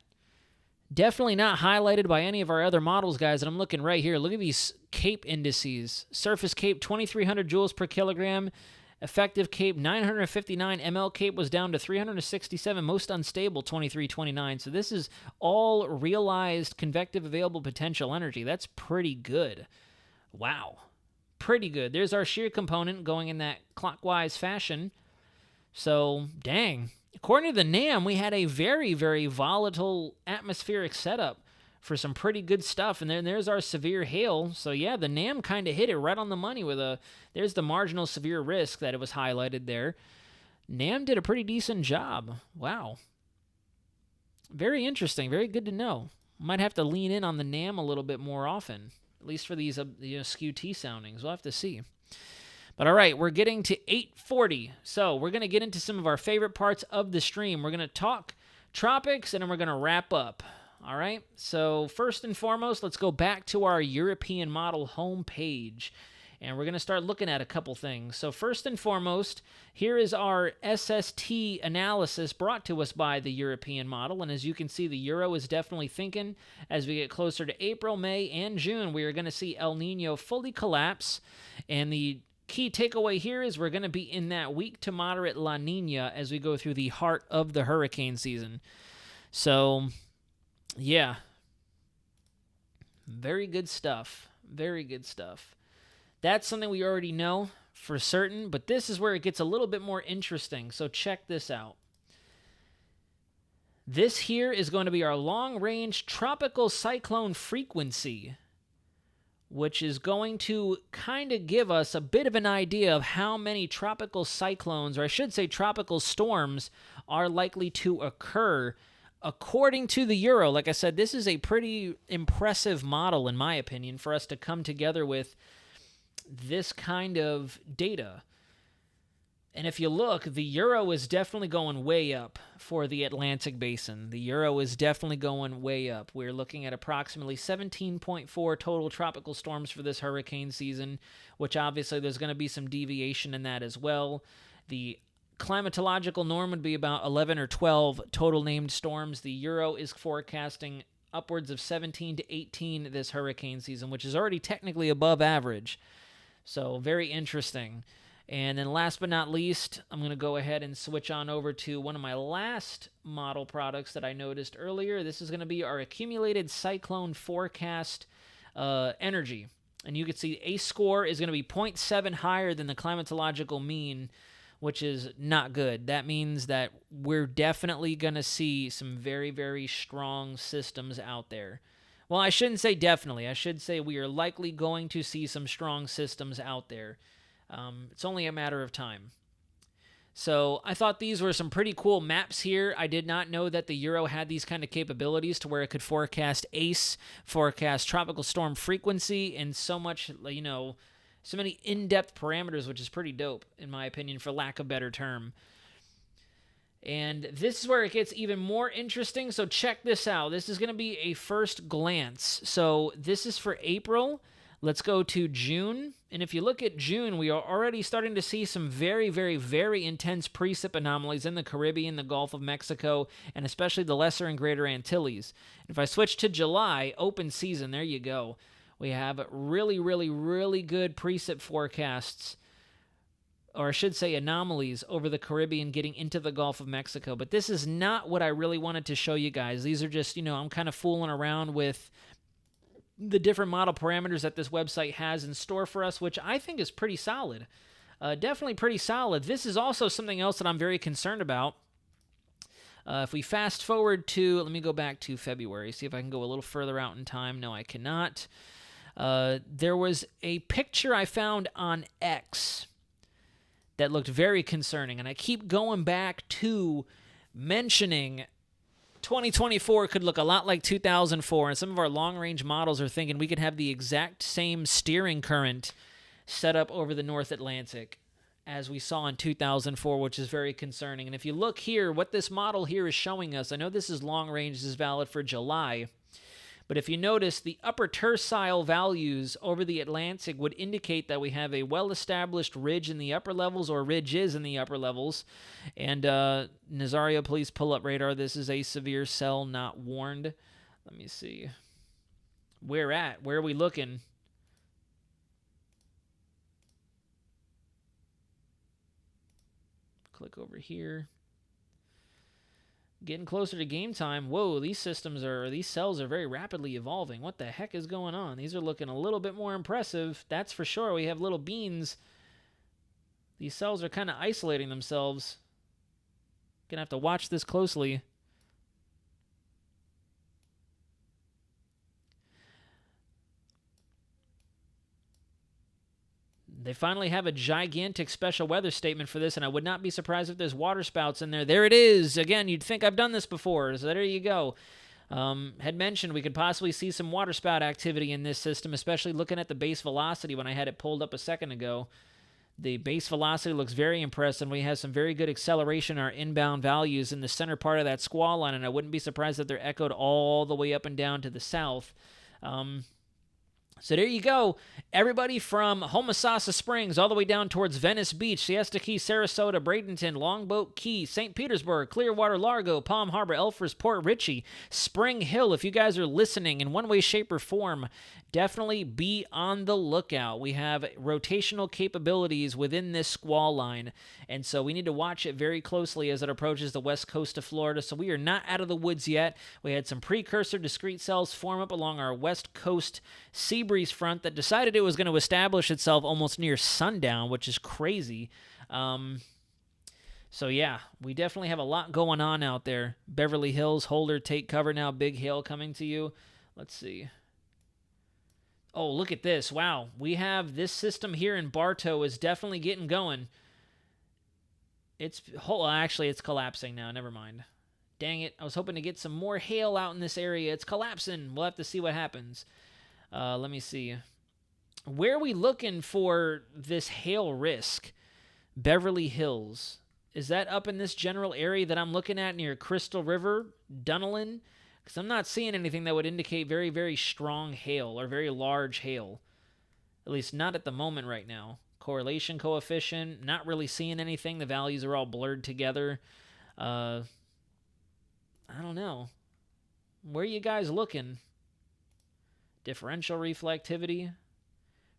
Definitely not highlighted by any of our other models, guys, and I'm looking right here. Look at these cape indices. Surface cape, 2,300 joules per kilogram. Effective cape, 959. ML cape was down to 367. Most unstable, 2329. So this is all realized convective available potential energy. That's pretty good. Wow. Pretty good. There's our shear component going in that clockwise fashion. So, dang. According to the NAM, we had a very, very volatile atmospheric setup for some pretty good stuff. And then there's our severe hail. So, yeah, the NAM kind of hit it right on the money with there's the marginal severe risk that it was highlighted there. NAM did a pretty decent job. Wow. Very interesting. Very good to know. Might have to lean in on the NAM a little bit more often, at least for these SKU-T soundings. We'll have to see. But all right, we're getting to 8:40, so we're going to get into some of our favorite parts of the stream. We're going to talk tropics, and then we're going to wrap up. All right, so first and foremost, let's go back to our European model homepage, and we're going to start looking at a couple things. So first and foremost, here is our SST analysis brought to us by the European model, and as you can see, the Euro is definitely thinking as we get closer to April, May, and June, we are going to see El Nino fully collapse, and the key takeaway here is we're going to be in that weak to moderate La Nina as we go through the heart of the hurricane season. So, yeah. Very good stuff. Very good stuff. That's something we already know for certain, but this is where it gets a little bit more interesting. So check this out. This here is going to be our long-range tropical cyclone frequency, which is going to kind of give us a bit of an idea of how many tropical cyclones, or I should say tropical storms, are likely to occur according to the Euro. Like I said, this is a pretty impressive model, in my opinion, for us to come together with this kind of data. And if you look, the Euro is definitely going way up for the Atlantic Basin. The Euro is definitely going way up. We're looking at approximately 17.4 total tropical storms for this hurricane season, which obviously there's going to be some deviation in that as well. The climatological norm would be about 11 or 12 total named storms. The Euro is forecasting upwards of 17 to 18 this hurricane season, which is already technically above average. So very interesting. And then last but not least, I'm going to go ahead and switch on over to one of my last model products that I noticed earlier. This is going to be our accumulated cyclone forecast energy. And you can see a score is going to be 0.7 higher than the climatological mean, which is not good. That means that we're definitely going to see some very, very strong systems out there. Well, I shouldn't say definitely. I should say we are likely going to see some strong systems out there. It's only a matter of time. So I thought these were some pretty cool maps here. I did not know that the Euro had these kind of capabilities to where it could forecast ACE, forecast tropical storm frequency, and so much, so many in-depth parameters, which is pretty dope, in my opinion, for lack of a better term. And this is where it gets even more interesting, so check this out. This is going to be a first glance. So this is for April. Let's go to June. And if you look at June, we are already starting to see some very, very, very intense precip anomalies in the Caribbean, the Gulf of Mexico, and especially the Lesser and Greater Antilles. If I switch to July, open season, there you go. We have really, really, really good precip forecasts, or I should say anomalies, over the Caribbean getting into the Gulf of Mexico. But this is not what I really wanted to show you guys. These are just, I'm kind of fooling around with the different model parameters that this website has in store for us, which I think is pretty solid. Definitely pretty solid. This is also something else that I'm very concerned about. If we fast forward to, let me go back to February, see if I can go a little further out in time. No, I cannot. There was a picture I found on X that looked very concerning, and I keep going back to mentioning 2024 could look a lot like 2004, and some of our long-range models are thinking we could have the exact same steering current set up over the North Atlantic as we saw in 2004, which is very concerning. And if you look here, what this model here is showing us, I know this is long-range, this is valid for July, but if you notice, the upper tercile values over the Atlantic would indicate that we have a well-established ridge in the upper levels, or ridges in the upper levels. And Nazario, please pull up radar. This is a severe cell not warned. Let me see. Where are we looking? Click over here. Getting closer to game time. Whoa, these cells are very rapidly evolving. What the heck is going on? These are looking a little bit more impressive. That's for sure. We have little beans. These cells are kind of isolating themselves. Gonna have to watch this closely. They finally have a gigantic special weather statement for this, and I would not be surprised if there's water spouts in there. There it is. Again, you'd think I've done this before, so there you go. Had mentioned we could possibly see some water spout activity in this system, especially looking at the base velocity when I had it pulled up a second ago. The base velocity looks very impressive, and we have some very good acceleration in our inbound values in the center part of that squall line, and I wouldn't be surprised if they're echoed all the way up and down to the south. So there you go. Everybody from Homosassa Springs all the way down towards Venice Beach, Siesta Key, Sarasota, Bradenton, Longboat Key, St. Petersburg, Clearwater, Largo, Palm Harbor, Elfers, Port Richey, Spring Hill. If you guys are listening in one way, shape, or form, definitely be on the lookout. We have rotational capabilities within this squall line, and so we need to watch it very closely as it approaches the west coast of Florida. So we are not out of the woods yet. We had some precursor discrete cells form up along our west coast sea breeze front that decided it was going to establish itself almost near sundown, which is crazy. So yeah, we definitely have a lot going on out there. Beverly Hills, Holder, take cover now. Big hail coming to you. Let's see. Oh, look at this. Wow. We have this system here in Bartow is definitely getting going. Actually, it's collapsing now. Never mind. Dang it. I was hoping to get some more hail out in this area. It's collapsing. We'll have to see what happens. Let me see. Where are we looking for this hail risk? Beverly Hills. Is that up in this general area that I'm looking at near Crystal River, Dunellen? Because I'm not seeing anything that would indicate very, very strong hail or very large hail. At least not at the moment right now. Correlation coefficient, not really seeing anything. The values are all blurred together. I don't know. Where are you guys looking? Differential reflectivity.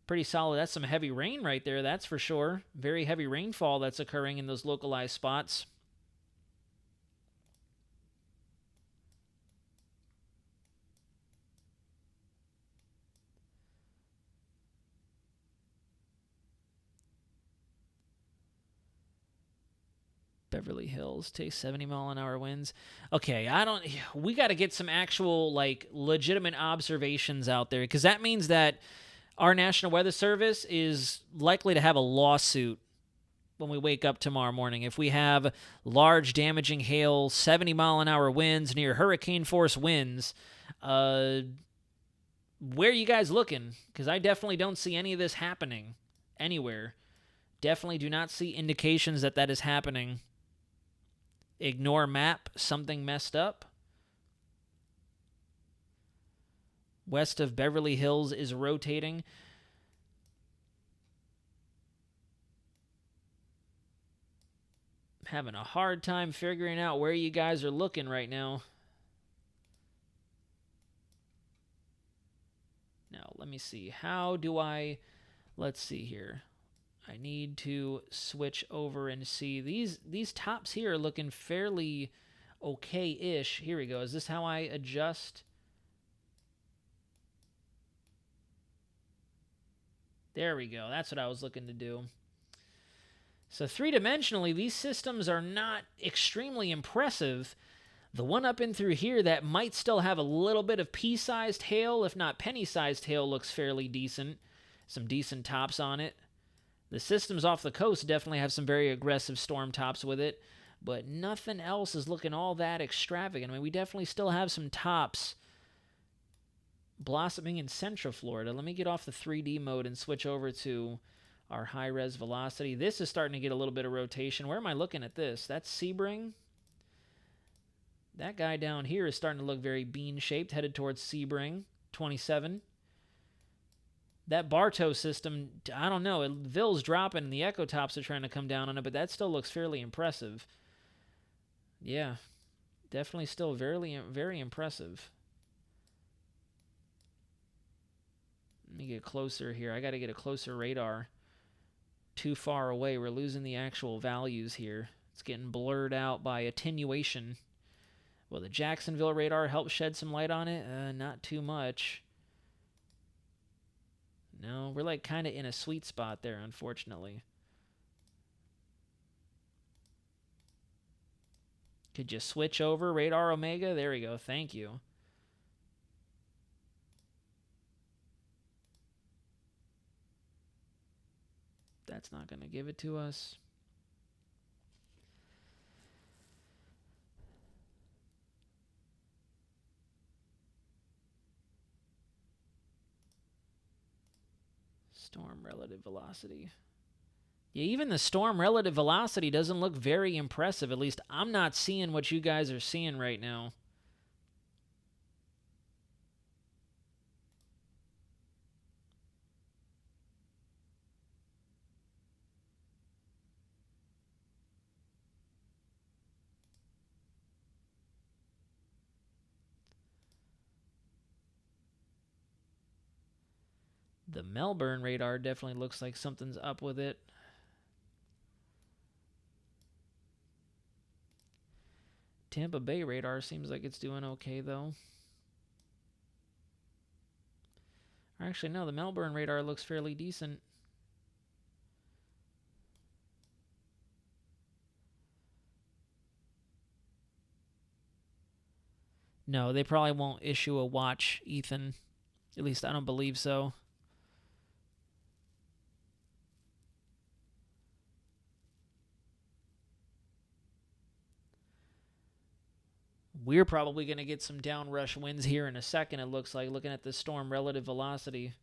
Pretty solid. That's some heavy rain right there, that's for sure. Very heavy rainfall that's occurring in those localized spots. Beverly Hills takes 70-mile-an-hour winds. Okay, we got to get some actual, like, legitimate observations out there, because that means that our National Weather Service is likely to have a lawsuit when we wake up tomorrow morning. If we have large damaging hail, 70-mile-an-hour winds, near hurricane force winds, where are you guys looking? Because I definitely don't see any of this happening anywhere. Definitely do not see indications that is happening. Ignore map, something messed up. West of Beverly Hills is rotating. Having a hard time figuring out where you guys are looking right now. Now, let me see. Let's see here. I need to switch over and see. These tops here are looking fairly okay-ish. Here we go. Is this how I adjust? There we go. That's what I was looking to do. So three-dimensionally, these systems are not extremely impressive. The one up in through here that might still have a little bit of pea-sized hail, if not penny-sized hail, looks fairly decent. Some decent tops on it. The systems off the coast definitely have some very aggressive storm tops with it, but nothing else is looking all that extravagant. I mean, we definitely still have some tops blossoming in Central Florida. Let me get off the 3D mode and switch over to our high-res velocity. This is starting to get a little bit of rotation. Where am I looking at this? That's Sebring. That guy down here is starting to look very bean-shaped, headed towards Sebring, 27. That Bartow system, I don't know. Ville's dropping and the echo tops are trying to come down on it, but that still looks fairly impressive. Yeah, definitely still very, very impressive. Let me get closer here. I got to get a closer radar. Too far away. We're losing the actual values here. It's getting blurred out by attenuation. Will the Jacksonville radar help shed some light on it? Not too much. No, we're like kind of in a sweet spot there, unfortunately. Could you switch over radar Omega? There we go. Thank you. That's not going to give it to us. Storm relative velocity. Yeah, even the storm relative velocity doesn't look very impressive. At least I'm not seeing what you guys are seeing right now. The Melbourne radar definitely looks like something's up with it. Tampa Bay radar seems like it's doing okay, though. Actually, no, the Melbourne radar looks fairly decent. No, they probably won't issue a watch, Ethan. At least I don't believe so. We're probably going to get some downrush winds here in a second, it looks like, looking at the storm relative velocity.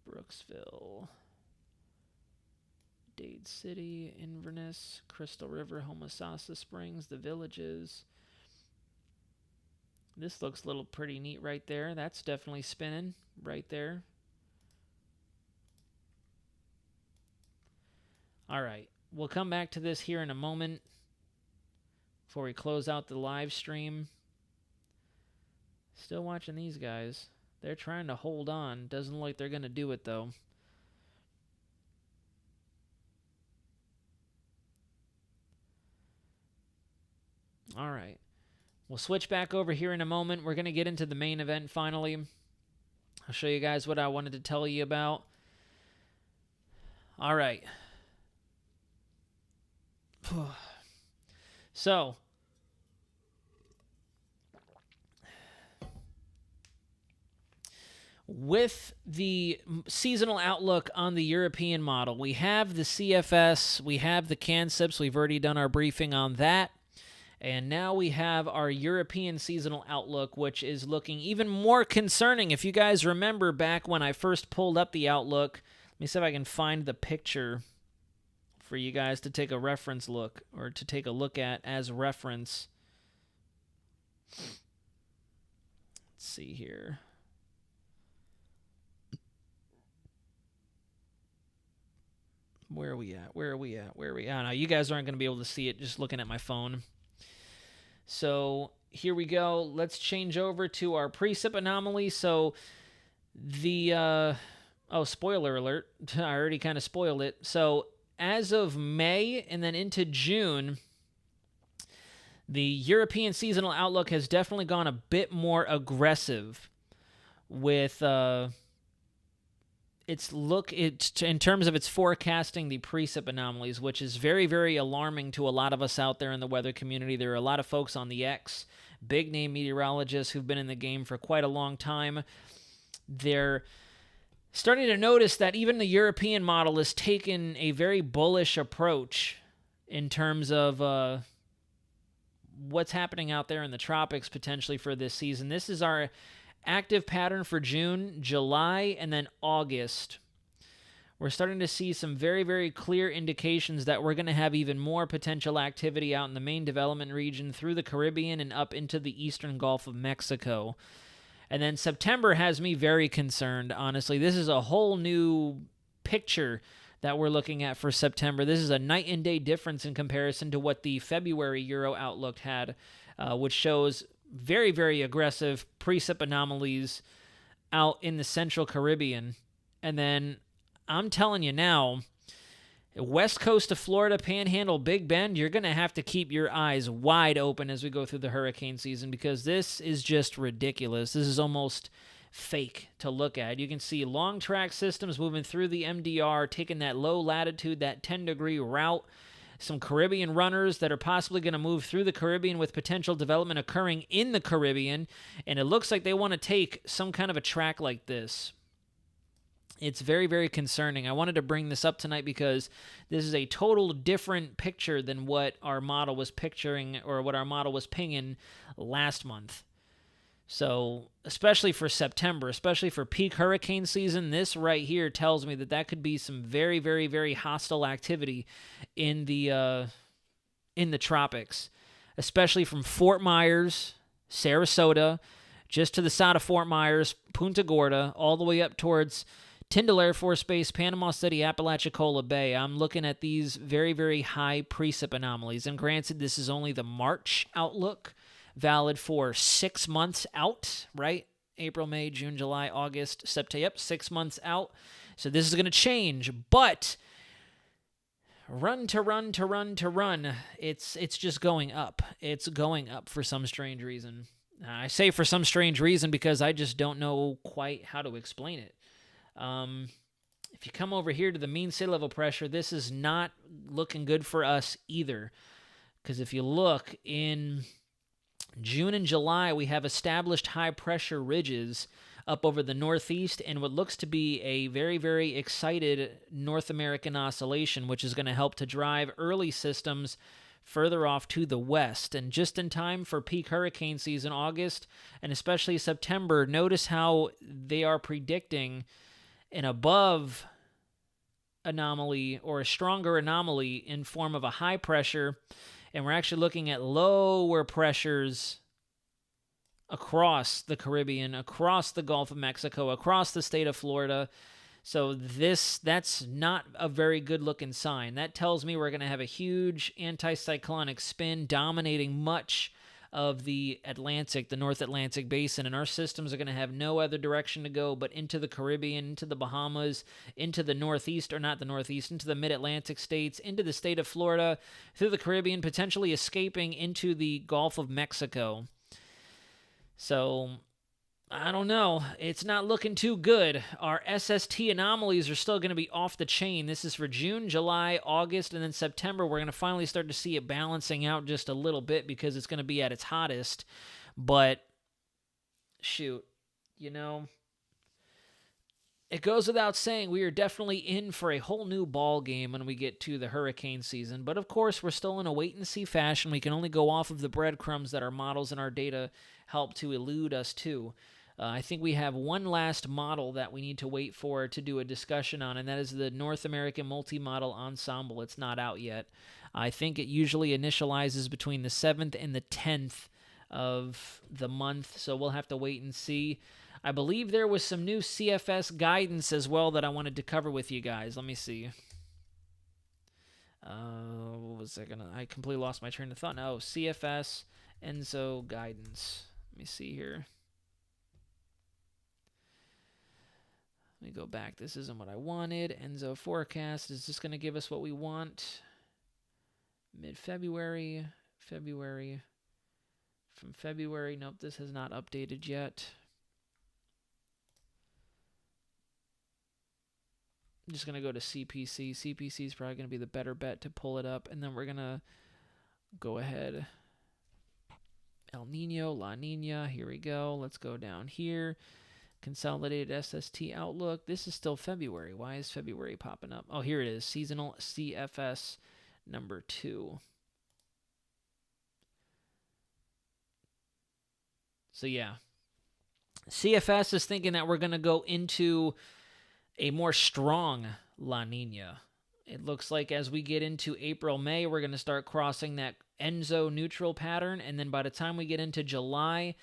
Brooksville, Dade City, Inverness, Crystal River, Homosassa Springs, the Villages. This looks a little pretty neat right there. That's definitely spinning right there. All right. We'll come back to this here in a moment before we close out the live stream. Still watching these guys. They're trying to hold on. Doesn't look like they're going to do it, though. All right. We'll switch back over here in a moment. We're going to get into the main event finally. I'll show you guys what I wanted to tell you about. All right. So, with the seasonal outlook on the European model, we have the CFS, we have the CANSIPs. We've already done our briefing on that. And now we have our European seasonal outlook, which is looking even more concerning. If you guys remember back when I first pulled up the outlook, let me see if I can find the picture for you guys to take a reference look, or to take a look at as reference. Let's see here. Where are we at? Now, you guys aren't going to be able to see it just looking at my phone. So here we go. Let's change over to our precip anomaly. So the, spoiler alert. I already kind of spoiled it. So as of May and then into June, the European seasonal outlook has definitely gone a bit more aggressive with it's in terms of its forecasting the precip anomalies, which is very, very alarming to a lot of us out there in the weather community. There are a lot of folks on the X, big name meteorologists who've been in the game for quite a long time. They're starting to notice that even the European model has taken a very bullish approach in terms of what's happening out there in the tropics potentially for this season. This is our active pattern for June, July, and then August. We're starting to see some very, very clear indications that we're going to have even more potential activity out in the main development region through the Caribbean and up into the eastern Gulf of Mexico. And then September has me very concerned, honestly. This is a whole new picture that we're looking at for September. This is a night and day difference in comparison to what the February Euro outlook had, which shows very, very aggressive precip anomalies out in the central Caribbean. And then I'm telling you now, west coast of Florida, Panhandle, Big Bend, you're going to have to keep your eyes wide open as we go through the hurricane season, because this is just ridiculous. This is almost fake to look at. You can see long track systems moving through the MDR, taking that low latitude, that 10-degree route. Some Caribbean runners that are possibly going to move through the Caribbean with potential development occurring in the Caribbean, and it looks like they want to take some kind of a track like this. It's very, very concerning. I wanted to bring this up tonight because this is a total different picture than what our model was picturing, or what our model was pinging last month. So, especially for September, especially for peak hurricane season, this right here tells me that that could be some very, very, very hostile activity in the tropics, especially from Fort Myers, Sarasota, just to the side of Fort Myers, Punta Gorda, all the way up towards Tyndall Air Force Base, Panama City, Apalachicola Bay. I'm looking at these very, very high precip anomalies. And granted, this is only the March outlook, valid for 6 months out, right? April, May, June, July, August, September. Yep, 6 months out. So this is going to change. But run to run to run to run, it's just going up. It's going up for some strange reason. I say for some strange reason because I just don't know quite how to explain it. If you come over here to the mean sea level pressure, this is not looking good for us either. Because if you look in June and July, we have established high pressure ridges up over the northeast and what looks to be a very, very excited North American oscillation, which is going to help to drive early systems further off to the west. And just in time for peak hurricane season, August, and especially September, notice how they are predicting an above anomaly or a stronger anomaly in form of a high pressure, and we're actually looking at lower pressures across the Caribbean, across the Gulf of Mexico, across the state of Florida. So that's not a very good looking sign. That tells me we're going to have a huge anticyclonic spin dominating much of the Atlantic, the North Atlantic basin, and our systems are going to have no other direction to go but into the Caribbean, into the Bahamas, into the Northeast, or not the Northeast, into the Mid-Atlantic states, into the state of Florida, through the Caribbean, potentially escaping into the Gulf of Mexico. So, I don't know. It's not looking too good. Our SST anomalies are still going to be off the chain. This is for June, July, August, and then September. We're going to finally start to see it balancing out just a little bit because it's going to be at its hottest. But, shoot, it goes without saying we are definitely in for a whole new ball game when we get to the hurricane season. But, of course, we're still in a wait-and-see fashion. We can only go off of the breadcrumbs that our models and our data help to elude us to. I think we have one last model that we need to wait for to do a discussion on, and that is the North American Multi-Model Ensemble. It's not out yet. I think it usually initializes between the 7th and the 10th of the month, so we'll have to wait and see. I believe there was some new CFS guidance as well that I wanted to cover with you guys. Let me see. What was I gonna? I completely lost my train of thought. No, CFS ENSO guidance. Let me see here. Let me go back. This isn't what I wanted. ENSO forecast is just going to give us what we want. Mid-February. February. From February. Nope, this has not updated yet. I'm just going to go to CPC. CPC is probably going to be the better bet to pull it up. And then we're going to go ahead. El Nino, La Nina. Here we go. Let's go down here. Consolidated SST outlook. This is still February. Why is February popping up? Oh, here it is. Seasonal CFS number 2. So, yeah. CFS is thinking that we're going to go into a more strong La Nina. It looks like as we get into April, May, we're going to start crossing that ENSO neutral pattern. And then by the time we get into July,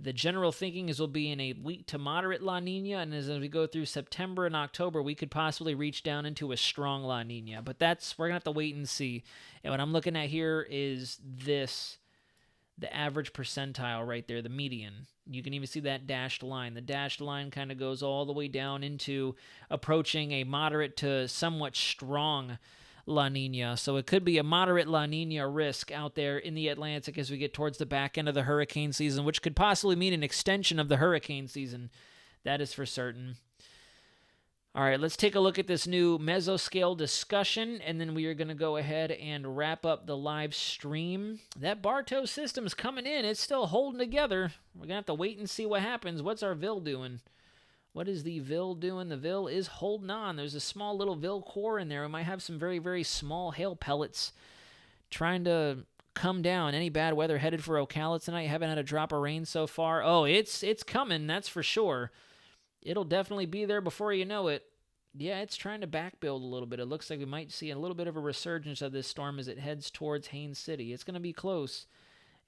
the general thinking is we'll be in a weak to moderate La Nina, and as we go through September and October, we could possibly reach down into a strong La Nina. But we're going to have to wait and see. And what I'm looking at here is this, the average percentile right there, the median. You can even see that dashed line. The dashed line kind of goes all the way down into approaching a moderate to somewhat strong La Nina. So it could be a moderate La Nina risk out there in the Atlantic as we get towards the back end of the hurricane season, which could possibly mean an extension of the hurricane season. That is for certain. All right, let's take a look at this new mesoscale discussion, and then we are going to go ahead and wrap up the live stream. That Bartow system's coming in. It's still holding together. We're going to have to wait and see what happens. What's our VIL doing? What is the VIL doing? The VIL is holding on. There's a small little VIL core in there. We might have some very, very small hail pellets trying to come down. Any bad weather headed for Ocala tonight? Haven't had a drop of rain so far. Oh, it's coming, that's for sure. It'll definitely be there before you know it. Yeah, it's trying to backbuild a little bit. It looks like we might see a little bit of a resurgence of this storm as it heads towards Haines City. It's going to be close.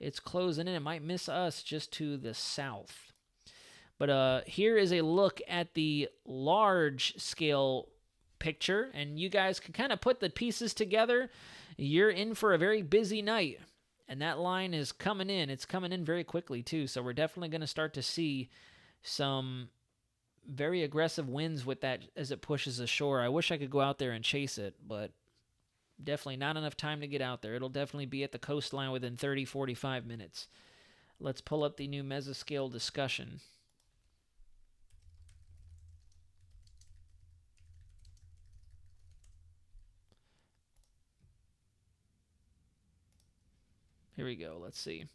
It's closing in. It might miss us just to the south. But here is a look at the large scale picture, and you guys can kind of put the pieces together. You're in for a very busy night, and that line is coming in. It's coming in very quickly, too, so we're definitely going to start to see some very aggressive winds with that as it pushes ashore. I wish I could go out there and chase it, but definitely not enough time to get out there. It'll definitely be at the coastline within 30, 45 minutes. Let's pull up the new mesoscale discussion. Here we go. Let's see.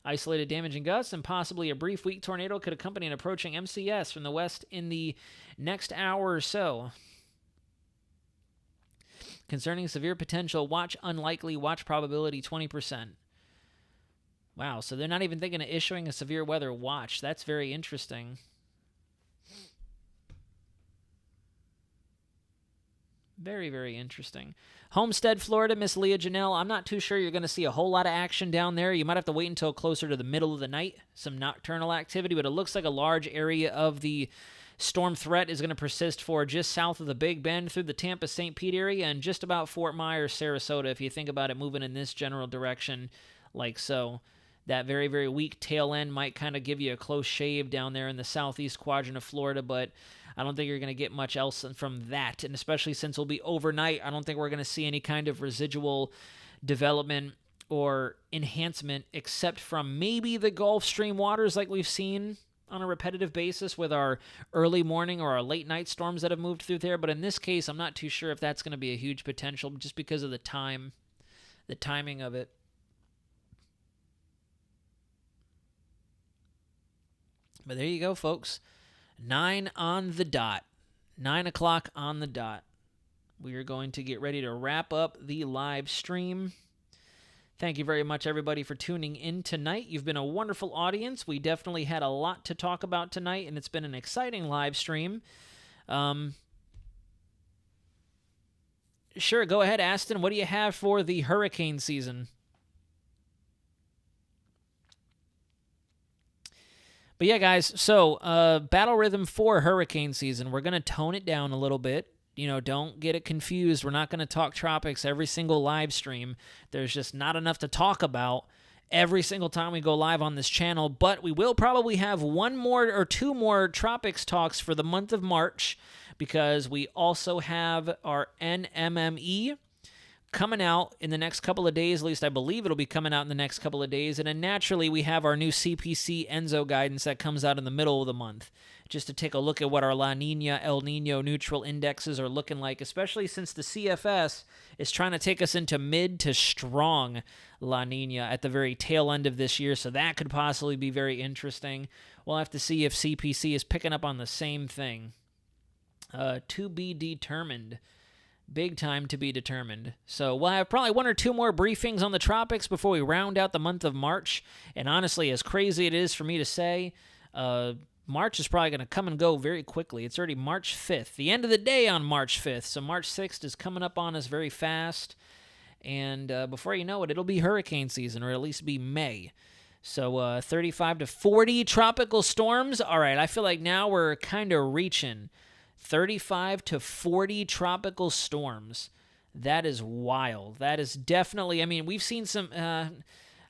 Isolated damaging gusts and possibly a brief weak tornado could accompany an approaching MCS from the west in the next hour or so. Concerning severe potential, watch unlikely, watch probability 20%. Wow, so they're not even thinking of issuing a severe weather watch. That's very interesting. Very, very interesting. Homestead, Florida, Miss Leah Janelle. I'm not too sure you're going to see a whole lot of action down there. You might have to wait until closer to the middle of the night, some nocturnal activity, but it looks like a large area of the storm threat is going to persist for just south of the Big Bend through the Tampa-St. Pete area and just about Fort Myers, Sarasota, if you think about it moving in this general direction like so. That very, very weak tail end might kind of give you a close shave down there in the southeast quadrant of Florida, but I don't think you're going to get much else from that, and especially since it'll be overnight, I don't think we're going to see any kind of residual development or enhancement except from maybe the Gulf Stream waters like we've seen on a repetitive basis with our early morning or our late night storms that have moved through there. But in this case, I'm not too sure if that's going to be a huge potential just because of the timing of it. But there you go, folks. 9 on the dot. 9 o'clock on the dot. We are going to get ready to wrap up the live stream. Thank you very much, everybody, for tuning in tonight. You've been a wonderful audience. We definitely had a lot to talk about tonight, and it's been an exciting live stream. Sure, go ahead, Aston. What do you have for the hurricane season? But yeah, guys, so battle rhythm for hurricane season. We're going to tone it down a little bit. You know, don't get it confused. We're not going to talk tropics every single live stream. There's just not enough to talk about every single time we go live on this channel. But we will probably have one more or two more tropics talks for the month of March because we also have our NMME coming out in the next couple of days. At least I believe it'll be coming out in the next couple of days. And then naturally, we have our new CPC ENSO guidance that comes out in the middle of the month, just to take a look at what our La Nina, El Nino neutral indexes are looking like, especially since the CFS is trying to take us into mid to strong La Nina at the very tail end of this year. So that could possibly be very interesting. We'll have to see if CPC is picking up on the same thing. To be determined. Big time to be determined. So we'll have probably one or two more briefings on the tropics before we round out the month of March. And honestly, as crazy it is for me to say, March is probably going to come and go very quickly. It's already March 5th, the end of the day on March 5th. So March 6th is coming up on us very fast. And before you know it, it'll be hurricane season, or at least be May. So 35 to 40 tropical storms. All right, I feel like now we're kind of reaching 35 to 40 tropical storms. That is wild. That is definitely, I mean, we've seen some, I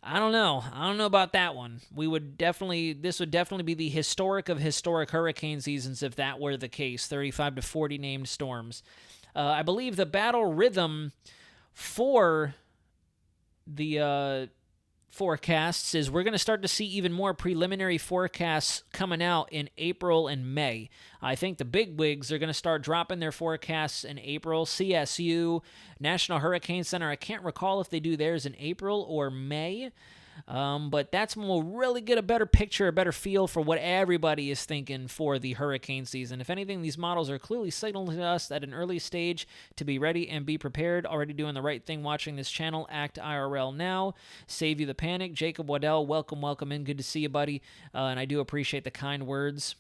don't know about that one. This would definitely be the historic of historic hurricane seasons if that were the case, 35 to 40 named storms. I believe the battle rhythm for the forecasts is we're going to start to see even more preliminary forecasts coming out in April and May. I think the big wigs are going to start dropping their forecasts in April. CSU, National Hurricane Center, I can't recall if they do theirs in April or May, but that's when we'll really get a better picture, a better feel for what everybody is thinking for the hurricane season. If anything, these models are clearly signaling to us at an early stage to be ready and be prepared. Already doing the right thing watching this channel. Act IRL now. Save you the panic. Jacob Waddell, welcome in. Good to see you, buddy. And I do appreciate the kind words.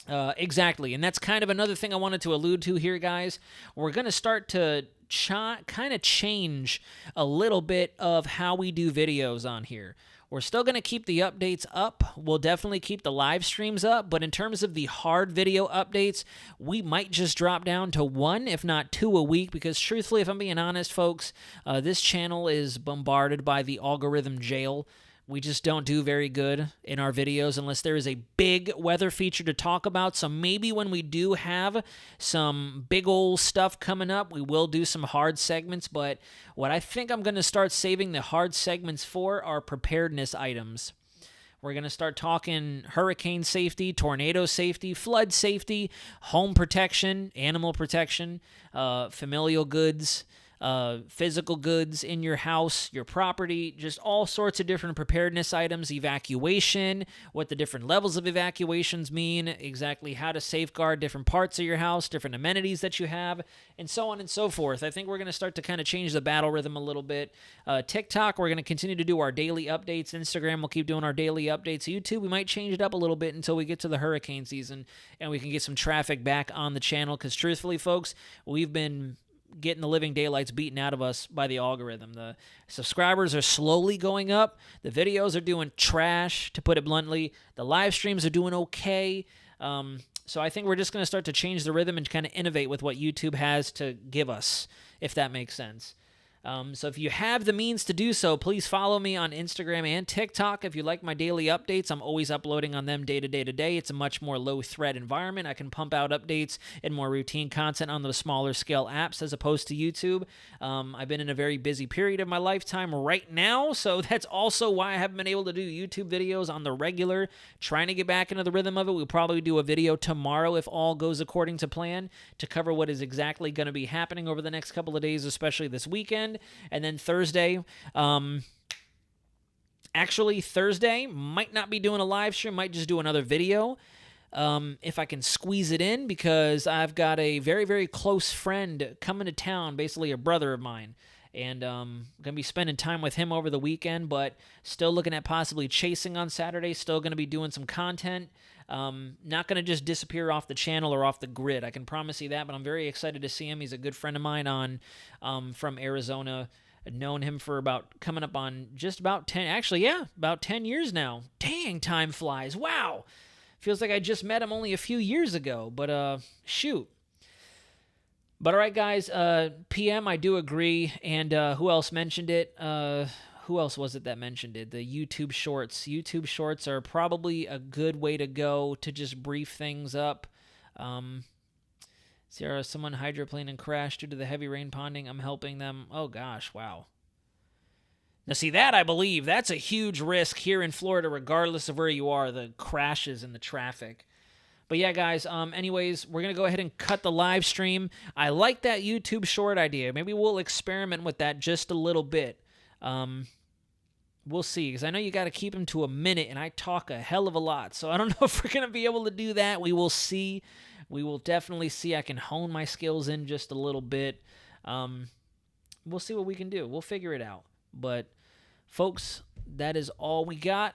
Exactly, and that's kind of another thing I wanted to allude to here, guys. We're going to start to kind of change a little bit of how we do videos on here. We're still going to keep the updates up. We'll definitely keep the live streams up, but in terms of the hard video updates, we might just drop down to 1, if not 2 a week, because truthfully, if I'm being honest, folks, this channel is bombarded by the algorithm jail. We just don't do very good in our videos unless there is a big weather feature to talk about. So maybe when we do have some big old stuff coming up, we will do some hard segments. But what I think I'm going to start saving the hard segments for are preparedness items. We're going to start talking hurricane safety, tornado safety, flood safety, home protection, animal protection, familial goods, physical goods in your house, your property, just all sorts of different preparedness items, evacuation, what the different levels of evacuations mean, exactly how to safeguard different parts of your house, different amenities that you have, and so on and so forth. I think we're going to start to kind of change the battle rhythm a little bit. TikTok, we're going to continue to do our daily updates. Instagram, we'll keep doing our daily updates. YouTube, we might change it up a little bit until we get to the hurricane season and we can get some traffic back on the channel, because truthfully, folks, we've been getting the living daylights beaten out of us by the algorithm. The subscribers are slowly going up. The videos are doing trash, to put it bluntly. The live streams are doing okay. So I think we're just going to start to change the rhythm and kind of innovate with what YouTube has to give us, if that makes sense. So if you have the means to do so, please follow me on Instagram and TikTok. If you like my daily updates, I'm always uploading on them day to day. It's a much more low-threat environment. I can pump out updates and more routine content on the smaller scale apps as opposed to YouTube. I've been in a very busy period of my lifetime right now, so that's also why I haven't been able to do YouTube videos on the regular. Trying to get back into the rhythm of it. We'll probably do a video tomorrow if all goes according to plan to cover what is exactly going to be happening over the next couple of days, especially this weekend. And then Thursday, actually Thursday, might not be doing a live stream, might just do another video if I can squeeze it in, because I've got a very, very close friend coming to town, basically a brother of mine. And I'm going to be spending time with him over the weekend, but still looking at possibly chasing on Saturday, still going to be doing some content. Not going to just disappear off the channel or off the grid. I can promise you that, but I'm very excited to see him. He's a good friend of mine from Arizona. I've known him for coming up on just about 10, actually, yeah, about 10 years now. Dang, time flies. Wow. Feels like I just met him only a few years ago, but shoot. But all right, guys, PM, I do agree. And who else mentioned it? Who else was it that mentioned it? The YouTube Shorts. YouTube Shorts are probably a good way to go to just brief things up. Sarah, someone hydroplaned and crashed due to the heavy rain ponding. I'm helping them. Oh, gosh, wow. Now, see, that I believe, that's a huge risk here in Florida, regardless of where you are, the crashes and the traffic. But yeah, guys, anyways, we're going to go ahead and cut the live stream. I like that YouTube short idea. Maybe we'll experiment with that just a little bit. We'll see, because I know you got to keep them to a minute, and I talk a hell of a lot. So I don't know if we're going to be able to do that. We will see. We will definitely see. I can hone my skills in just a little bit. We'll see what we can do. We'll figure it out. But, folks, that is all we got.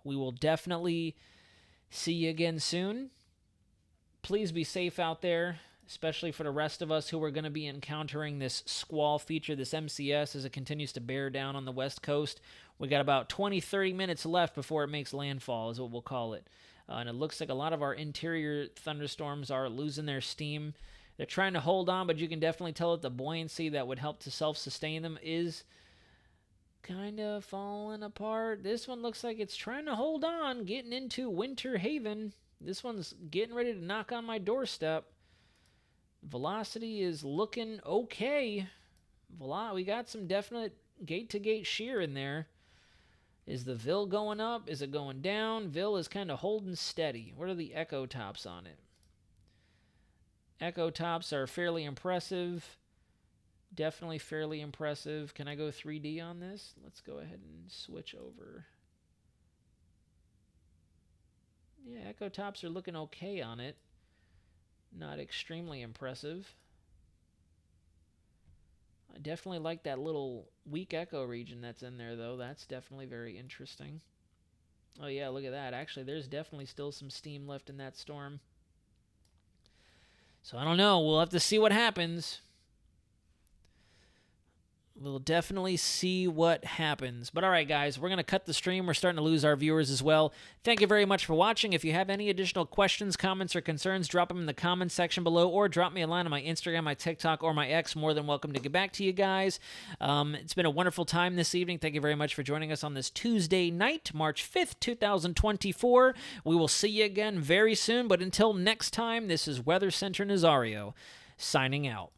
We will definitely see you again soon. Please be safe out there, especially for the rest of us who are going to be encountering this squall feature, this MCS, as it continues to bear down on the West Coast. We got about 20-30 minutes left before it makes landfall, is what we'll call it. And it looks like a lot of our interior thunderstorms are losing their steam. They're trying to hold on, but you can definitely tell that the buoyancy that would help to self-sustain them is kind of falling apart. This one looks like it's trying to hold on, getting into winter haven. This one's getting ready to knock on my doorstep. Velocity is looking okay. We got some definite gate-to-gate shear in there. Is the VIL going up? Is it going down? VIL is kind of holding steady. What are the echo tops on it? Echo tops are fairly impressive. Definitely fairly impressive. Can I go 3D on this? Let's go ahead and switch over. Yeah, echo tops are looking okay on it. Not extremely impressive. I definitely like that little weak echo region that's in there, though. That's definitely very interesting. Oh, yeah, look at that. Actually, there's definitely still some steam left in that storm. So I don't know. We'll have to see what happens. We'll definitely see what happens. But all right, guys, we're going to cut the stream. We're starting to lose our viewers as well. Thank you very much for watching. If you have any additional questions, comments, or concerns, drop them in the comments section below, or drop me a line on my Instagram, my TikTok, or my X. More than welcome to get back to you guys. It's been a wonderful time this evening. Thank you very much for joining us on this Tuesday night, March 5th, 2024. We will see you again very soon. But until next time, this is Weather Center Nazario signing out.